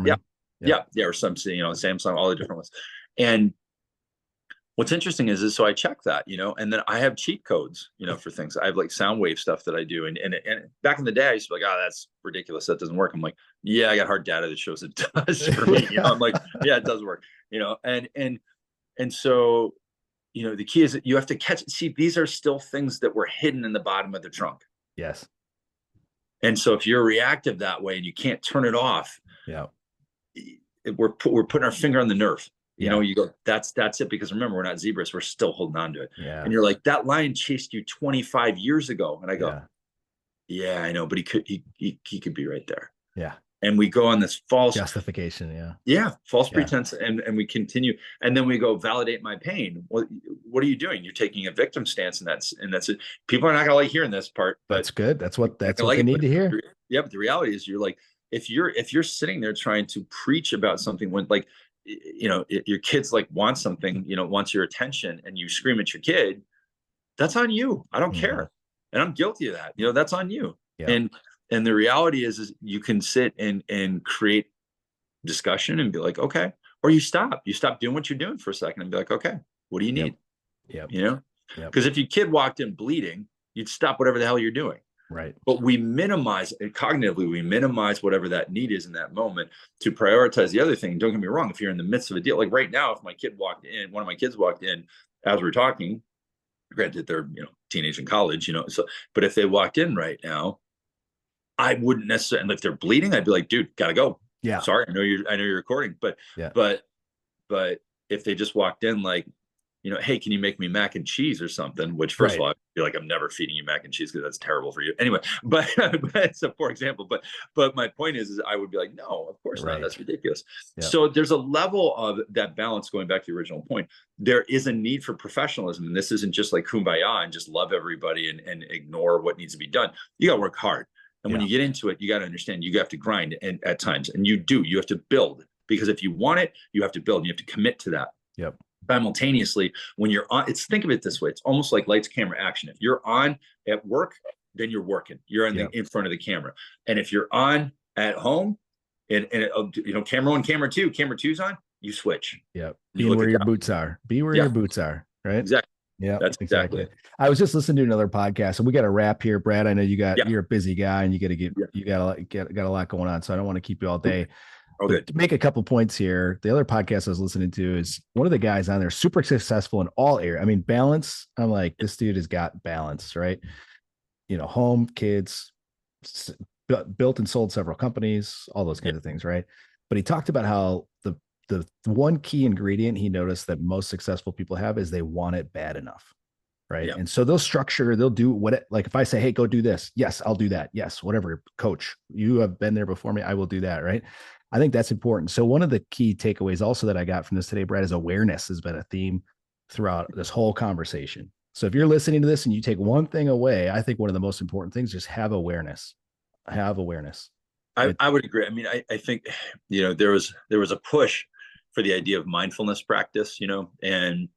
Yeah, or some, Samsung, all the different ones. And what's interesting is so I check that, and then I have cheat codes, for things. I have like sound wave stuff that I do. And back in the day, I used to be like, that's ridiculous. That doesn't work. I'm like, yeah, I got hard data that shows it does for me. I'm like, yeah, it does work, and so, the key is that you have to see, these are still things that were hidden in the bottom of the trunk. Yes. And so if you're reactive that way and you can't turn it off, we're putting our finger on the nerve. You go, that's it. Because remember, we're not zebras. We're still holding on to it. Yeah. And you're like, that lion chased you 25 years ago. And I go, yeah, I know, but he could be right there. Yeah. And we go on this false justification. False pretense. And we continue. And then we go, validate my pain. What are you doing? You're taking a victim stance. And that's it. People are not going to like hearing this part, but that's good. That's what they need to hear. Yeah. But the reality is, you're like, if you're sitting there trying to preach about something, when like, your kids like want something, wants your attention, and you scream at your kid, that's on you. I don't care. And I'm guilty of that. That's on you. Yeah. And the reality is you can sit and create discussion and be like, okay, or you stop doing what you're doing for a second and be like, okay, what do you need? Because if your kid walked in bleeding, you'd stop whatever the hell you're doing. Right. But we minimize it cognitively. We minimize whatever that need is in that moment to prioritize the other thing. Don't get me wrong. If you're in the midst of a deal, like right now, if one of my kids walked in as we're talking, granted they're, teenage and college, so, but if they walked in right now, I wouldn't necessarily, and if they're bleeding, I'd be like, dude, gotta go. Yeah. Sorry. I know you're recording, but if they just walked in, like, hey, can you make me mac and cheese or something? Which, first of all, I feel like I'm never feeding you mac and cheese because that's terrible for you. Anyway, but so for example, but my point is I would be like, no, of course not. That's ridiculous. Yeah. So there's a level of that balance, going back to the original point. There is a need for professionalism. And this isn't just like kumbaya and just love everybody and ignore what needs to be done. You got to work hard. And when you get into it, you got to understand you have to grind and at times, and you have to build, because if you want it, you have to build and you have to commit to that. Yep. Simultaneously, when you're on, think of it this way. It's almost like lights, camera, action. If you're on at work, then you're working. You're on in front of the camera. And if you're on at home and camera 1, camera 2, camera 2's on, you switch. Yeah. Be where your boots are. Be where your boots are. Right. Exactly. Yeah, that's exactly it. I was just listening to another podcast, and we got to wrap here, Brad. I know you're a busy guy, and you got a lot going on, so I don't want to keep you all day. Okay. To make a couple points here, the other podcast I was listening to is one of the guys on there, super successful in all areas. I mean, balance. I'm like, this dude has got balance, right? Home, kids, built and sold several companies, all those kinds of things, right? But he talked about how the one key ingredient he noticed that most successful people have is they want it bad enough. Right. Yeah. And so they'll do like if I say, hey, go do this. Yes, I'll do that. Yes. Whatever. Coach, you have been there before me. I will do that. Right. I think that's important. So one of the key takeaways also that I got from this today, Brad, is awareness has been a theme throughout this whole conversation. So if you're listening to this and you take one thing away, I think one of the most important things is have awareness. Have awareness. I would agree. I mean, I think, there was a push for the idea of mindfulness practice, and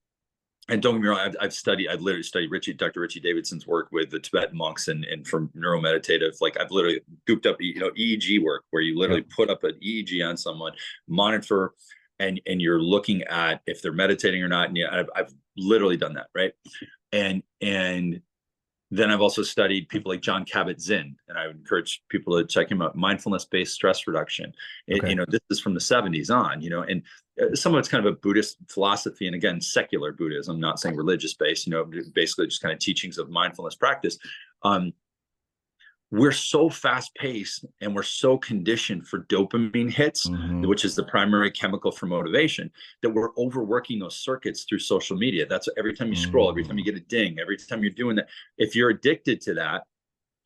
don't get me wrong, I've literally studied Dr. Richie Davidson's work with the Tibetan monks and from neuromeditative, like I've literally gooped up, EEG work where you literally put up an EEG on someone, monitor, and you're looking at if they're meditating or not. And I've literally done that. Right. And then I've also studied people like John Kabat-Zinn, and I would encourage people to check him out. Mindfulness-based stress reduction. Okay. This is from the 70s on. And some of it's kind of a Buddhist philosophy, and again, secular Buddhism. I'm not saying religious-based. Basically just kind of teachings of mindfulness practice. We're so fast-paced and we're so conditioned for dopamine hits, which is the primary chemical for motivation, that we're overworking those circuits through social media. That's every time you scroll, every time you get a ding, every time you're doing that. If you're addicted to that,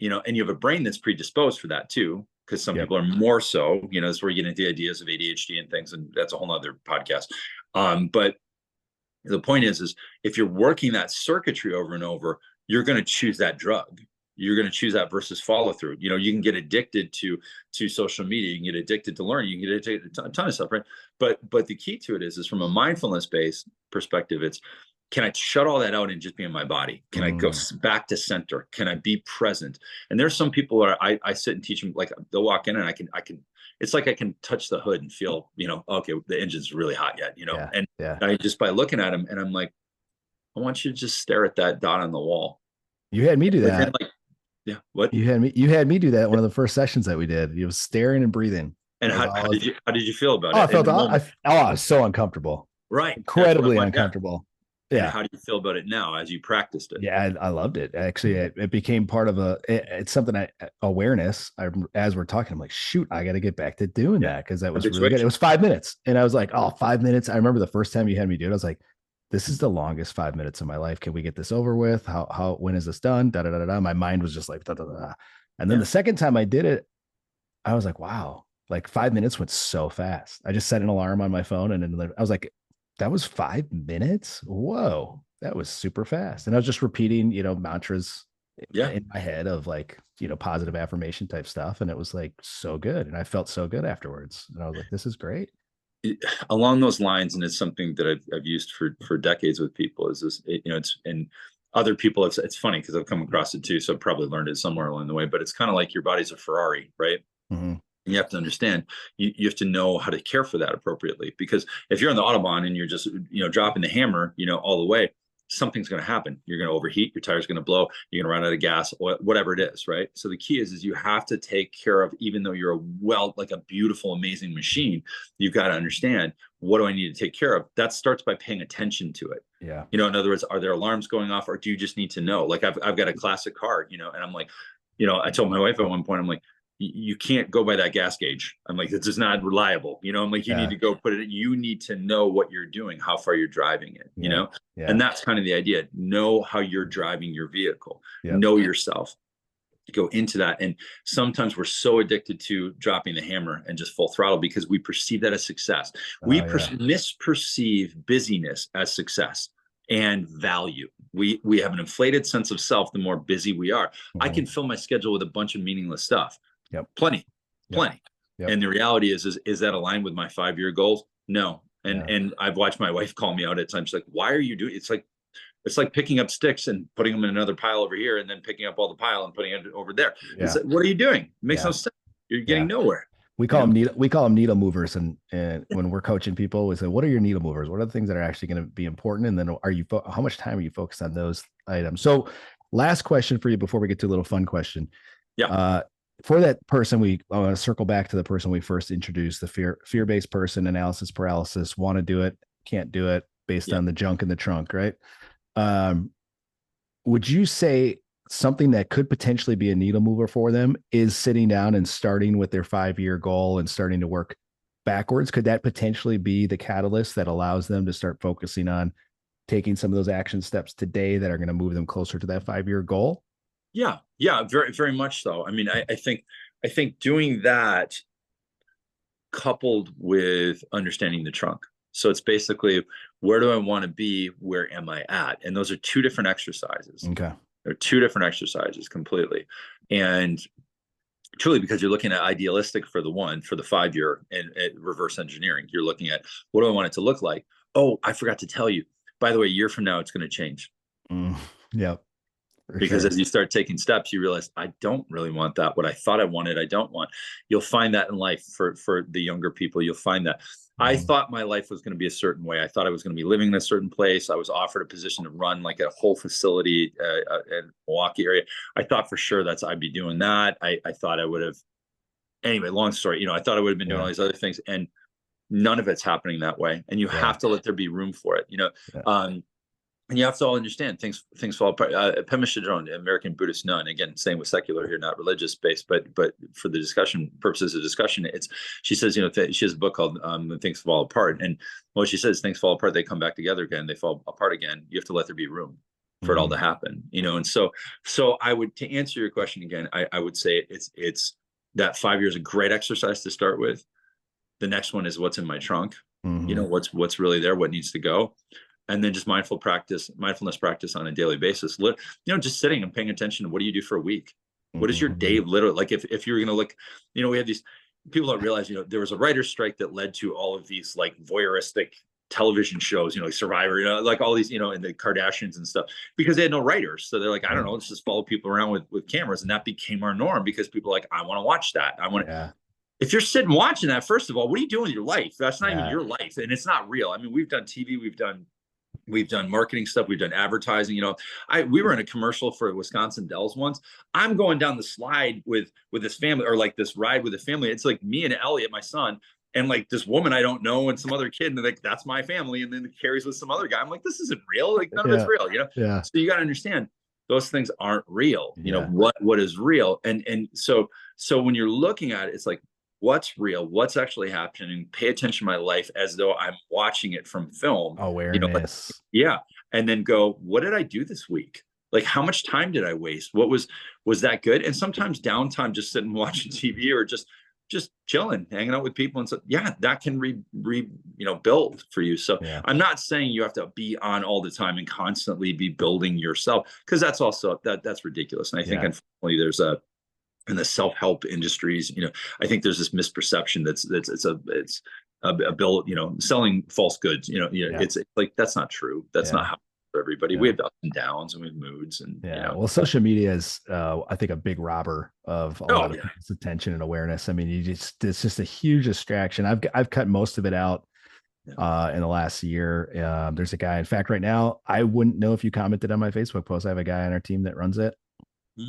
and you have a brain that's predisposed for that too, because some people are more so, that's where you get into the ideas of ADHD and things, and that's a whole nother podcast. But the point is if you're working that circuitry over and over, you're going to choose that drug. You're going to choose that versus follow through. You can get addicted to social media. You can get addicted to learning. You can get addicted to a ton of stuff, right? But the key to it is from a mindfulness based perspective, it's, can I shut all that out and just be in my body? Can I go back to center? Can I be present? And there's some people where I sit and teach them, like they'll walk in and I can, it's like I can touch the hood and feel, okay, the engine's really hot yet, and I just by looking at them, and I'm like, I want you to just stare at that dot on the wall. You had me do that. Yeah. What? You had me do that. One of the first sessions that we did. You was staring and breathing. And how did you feel about it? I was so uncomfortable. Right. Incredibly uncomfortable. Yeah. And how do you feel about it now as you practiced it? Yeah, I loved it. Actually, it became part of it's something awareness. As we're talking, I'm like, shoot, I got to get back to doing that, because that was really good. It was 5 minutes. And I was like, 5 minutes. I remember the first time you had me do it, I was like, this is the longest 5 minutes of my life. Can we get this over with? When is this done? Da, da, da, da. My mind was just like, da, da, da. And then the second time I did it, I was like, wow, like 5 minutes went so fast. I just set an alarm on my phone, and then I was like, that was 5 minutes. Whoa, that was super fast. And I was just repeating, mantras in my head of like, positive affirmation type stuff. And it was like so good. And I felt so good afterwards. And I was like, this is great. Along those lines, and it's something that I've used for decades with people, is this, it's, and other people, it's funny because I've come across it too, so I've probably learned it somewhere along the way, but it's kind of like your body's a Ferrari, right? And you have to understand, you have to know how to care for that appropriately, because if you're on the Autobahn and you're just dropping the hammer all the way, something's going to happen. You're going to overheat, your tire's going to blow, you're going to run out of gas, whatever it is, right? So the key is you have to take care of, even though you're like a beautiful, amazing machine, you've got to understand, what do I need to take care of? That starts by paying attention to it. Yeah. In other words, are there alarms going off, or do you just need to know? Like I've got a classic car, and I'm like, I told my wife at one point, I'm like, you can't go by that gas gauge. I'm like, this is not reliable. I'm like, you need to go put it, you need to know what you're doing, how far you're driving it, and that's kind of the idea. Know how you're driving your vehicle, know yourself, go into that. And sometimes we're so addicted to dropping the hammer and just full throttle because we perceive that as success. We misperceive busyness as success. and value. We have an inflated sense of self the more busy we are. I can fill my schedule with a bunch of meaningless stuff. Yep. Plenty. Yep. And the reality is that aligned with my 5-year goals? No. And I've watched my wife call me out at times. She's like, why are you doing it's like picking up sticks and putting them in another pile over here and then picking up all the pile and putting it over there. It's like, what are you doing? It makes no sense. You're getting nowhere. We call them needle movers, and when we're coaching people, we say, "What are your needle movers? What are the things that are actually going to be important?" And then, how much time are you focused on those items? So, last question for you before we get to a little fun question. Yeah. For that person, I want to circle back to the person we first introduced, the fear-based person, analysis paralysis, want to do it, can't do it, based on the junk in the trunk, right? Would you say something that could potentially be a needle mover for them is sitting down and starting with their 5-year goal and starting to work backwards? Could that potentially be the catalyst that allows them to start focusing on taking some of those action steps today that are going to move them closer to that 5-year goal? Yeah, very, very much so. I mean, I think doing that coupled with understanding the trunk. So it's basically, where do I want to be? Where am I at? And those are two different exercises. Okay. They're two different exercises completely. And truly, because you're looking at idealistic for the 5-year and reverse engineering, you're looking at, what do I want it to look like? Oh, I forgot to tell you, by the way, a year from now, it's going to change. Yep. Because as you start taking steps, you realize, I don't really want that. What I thought I wanted, I don't want. You'll find that in life for the younger people. You'll find that. I thought my life was going to be a certain way. I thought I was going to be living in a certain place. I was offered a position to run like a whole facility in Milwaukee area. I thought for sure I'd be doing that. I thought I would have, anyway, long story, I thought I would have been doing all these other things, and none of it's happening that way. And you have to let there be room for it, and you have to all understand things fall apart. Pema Chodron, American Buddhist nun, again, same with secular here, not religious based, but for the purposes of discussion, she says, she has a book called When Things Fall Apart. And what she says, things fall apart, they come back together again, they fall apart again. You have to let there be room for it all to happen, and so I would, to answer your question again, I would say it's that 5 years, a great exercise to start with. The next one is, what's in my trunk? What's really there, what needs to go. And then just mindfulness practice on a daily basis. Just sitting and paying attention to, what do you do for a week? What is your day literally like? If you're going to look, we have these people don't realize, there was a writer's strike that led to all of these like voyeuristic television shows, like Survivor, like all these, and the Kardashians and stuff, because they had no writers. So they're like, I don't know, let's just follow people around with cameras. And that became our norm, because people are like, I want to watch that. If you're sitting watching that, first of all, what are you doing with your life? That's not even your life. And it's not real. I mean, we've done TV, we've done marketing stuff. We've done advertising. We were in a commercial for Wisconsin Dells once. I'm going down the slide with this family, or like this ride with the family. It's like me and Elliot, my son, and like this woman I don't know, and some other kid. And they're like, that's my family. And then it carries with some other guy. I'm like, this isn't real. Like, none of it's real, Yeah. So you got to understand, those things aren't real. What is real. And so when you're looking at it, it's like, what's real, what's actually happening, pay attention to my life as though I'm watching it from film. Awareness. And then go, what did I do this week? Like, how much time did I waste? What was that good? And sometimes downtime, just sitting watching TV, or just chilling, hanging out with people. And so, that can build for you. So I'm not saying you have to be on all the time and constantly be building yourself, because that's also, that's ridiculous. And I think unfortunately there's in the self-help industries, I think there's this misperception it's a bill, selling false goods, it's like, that's not true. That's not how for everybody. We have ups and downs, and we have moods, and well, social media is I think a big robber of a lot of people's attention and awareness. I mean, it's just a huge distraction. I've cut most of it out in the last year. There's a guy, in fact, right now, I wouldn't know if you commented on my Facebook post. I have a guy on our team that runs it.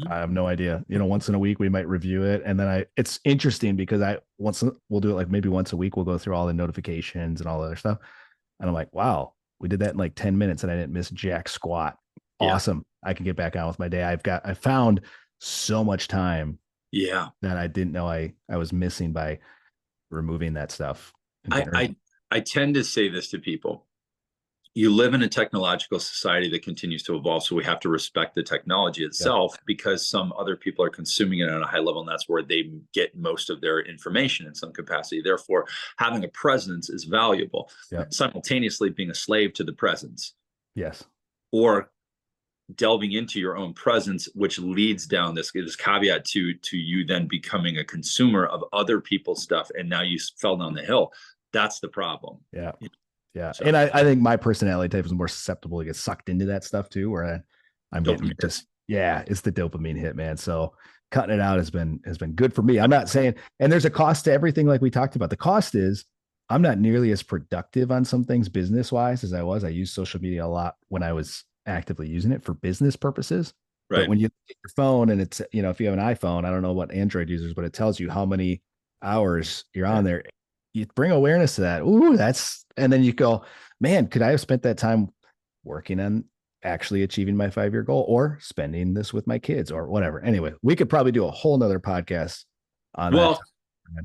I have no idea. Once in a week we might review it, and then it's interesting because we'll do it like maybe once a week. We'll go through all the notifications and all the other stuff, and I'm like, wow, we did that in like 10 minutes, and I didn't miss jack squat. Awesome. I can get back on with my day. I found so much time. That I didn't know I was missing by removing that stuff. I tend to say this to people. You live in a technological society that continues to evolve, so we have to respect the technology itself, because some other people are consuming it on a high level, and that's where they get most of their information in some capacity. Therefore, having a presence is valuable. Simultaneously, being a slave to the presence Yes. or delving into your own presence, which leads down this caveat to you then becoming a consumer of other people's stuff, and now you fell down the hill. That's the problem. Yeah. Yeah. So And I think my personality type is more susceptible to get sucked into that stuff too, where I'm getting just, yeah, it's the dopamine hit, man. So cutting it out has been good for me. I'm not saying, and there's a cost to everything like we talked about. The cost is I'm not nearly as productive on some things business wise as I was. I used social media a lot when I was actively using it for business purposes. But right. when you get your phone and it's, you know, if you have an iPhone, I don't know what Android users, but it tells you how many hours you're on there. You bring awareness to that. Ooh, that's, and then you go, man, could I have spent that time working on actually achieving my 5-year goal or spending this with my kids or whatever? Anyway, we could probably do a whole nother podcast on Well,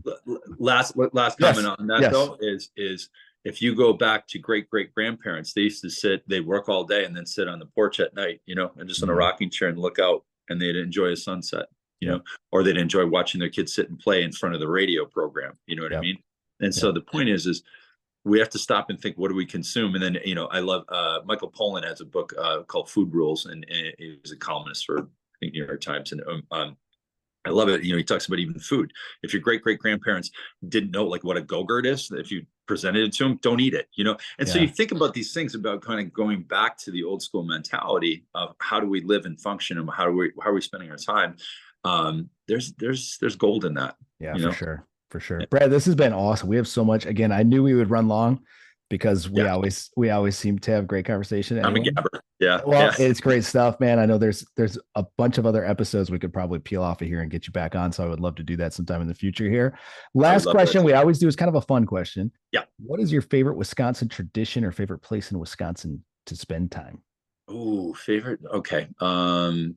that. last comment Yes. on that Yes. though is if you go back to great grandparents, they used to they work all day and then sit on the porch at night, you know, and just on a rocking chair and look out, and they'd enjoy a sunset, you know, or they'd enjoy watching their kids sit and play in front of the radio program. You know what I mean? And so the point is we have to stop and think, what do we consume? And then, you know, I love Michael Pollan has a book called Food Rules, and he was a columnist for, I think, New York Times. And I love it. You know, he talks about even food. If your great grandparents didn't know like what a Go-Gurt is, if you presented it to them, don't eat it, you know? And so you think about these things about kind of going back to the old school mentality of how do we live and function, and how are we spending our time? There's gold in that. Yeah, for sure. For sure. Brad, this has been awesome. We have so much. Again, I knew we would run long because we always seem to have great conversation. I'm a gabber. Yeah. Well, it's great stuff, man. I know there's a bunch of other episodes we could probably peel off of here and get you back on. So I would love to do that sometime in the future here. Last question we always do is kind of a fun question. Yeah. What is your favorite Wisconsin tradition or favorite place in Wisconsin to spend time? Oh, favorite. Okay. I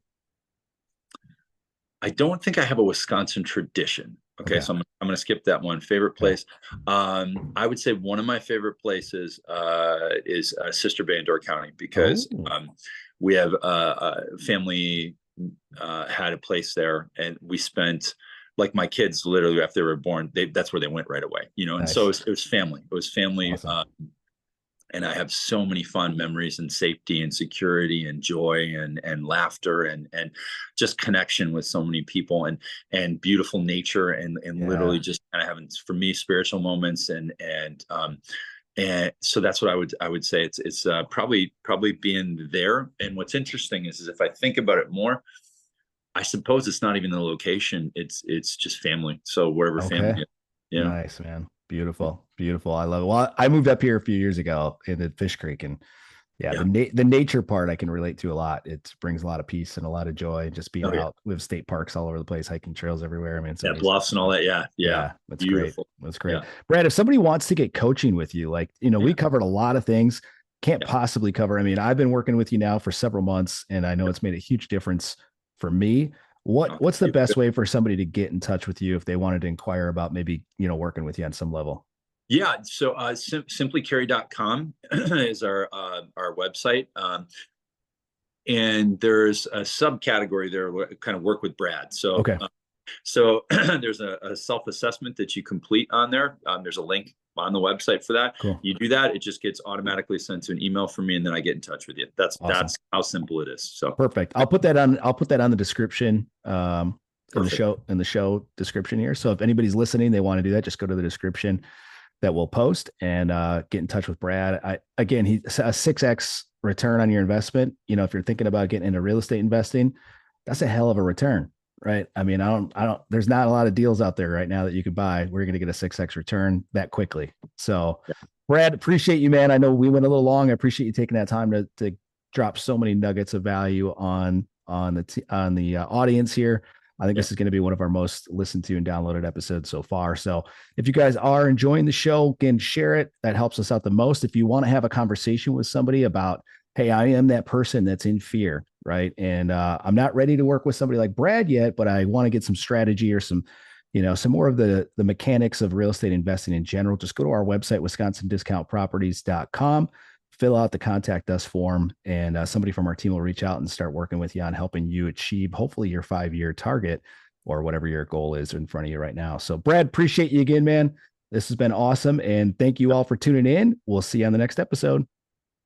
don't think I have a Wisconsin tradition. Okay. So I'm going to skip that one. Favorite place. I would say one of my favorite places is Sister Bay in Door County, because we have a family had a place there, and we spent, like, my kids literally after they were born, that's where they went right away, you know. And so it was family. It was family. Awesome. And I have so many fond memories, and safety and security and joy and laughter and just connection with so many people, and beautiful nature, and literally just kind of having, for me, spiritual moments, and so that's what I would say. It's probably being there. And what's interesting is if I think about it more, I suppose it's not even the location. It's just family. So wherever family is. Yeah. Nice, man. Beautiful. I love it. Well, I moved up here a few years ago into Fish Creek, and the nature part I can relate to a lot. It brings a lot of peace and a lot of joy just being out. We have state parks all over the place, hiking trails everywhere. I mean, it's bluffs and all that. Yeah. That's beautiful. That's great. Brad, if somebody wants to get coaching with you, like, you know, we covered a lot of things, can't possibly cover. I mean, I've been working with you now for several months, and I know it's made a huge difference for me. What's the best way for somebody to get in touch with you if they wanted to inquire about maybe, you know, working with you on some level? Yeah. So simplycarry.com is our website. And there's a subcategory there where kind of work with Brad. So, so there's a self-assessment that you complete on there. There's a link on the website for that. Cool. You do that, it just gets automatically sent to an email from me, and then I get in touch with you. That's how simple it is. So perfect. I'll put that on the description, in the show description here. So if anybody's listening, they want to do that, just go to the description that we'll post and get in touch with Brad. He's a 6x return on your investment. You know, if you're thinking about getting into real estate investing, that's a hell of a return. Right. I mean, there's not a lot of deals out there right now that you could buy. We're going to get a 6x return that quickly. So Brad, appreciate you, man. I know we went a little long. I appreciate you taking that time to drop so many nuggets of value on the audience here. I think this is going to be one of our most listened to and downloaded episodes so far. So if you guys are enjoying the show, again, share it. That helps us out the most. If you want to have a conversation with somebody about, hey, I am that person that's in fear, right? And I'm not ready to work with somebody like Brad yet, but I want to get some strategy or some more of the mechanics of real estate investing in general. Just go to our website, wisconsindiscountproperties.com, fill out the contact us form, and somebody from our team will reach out and start working with you on helping you achieve hopefully your 5-year target or whatever your goal is in front of you right now. So Brad, appreciate you again, man. This has been awesome. And thank you all for tuning in. We'll see you on the next episode.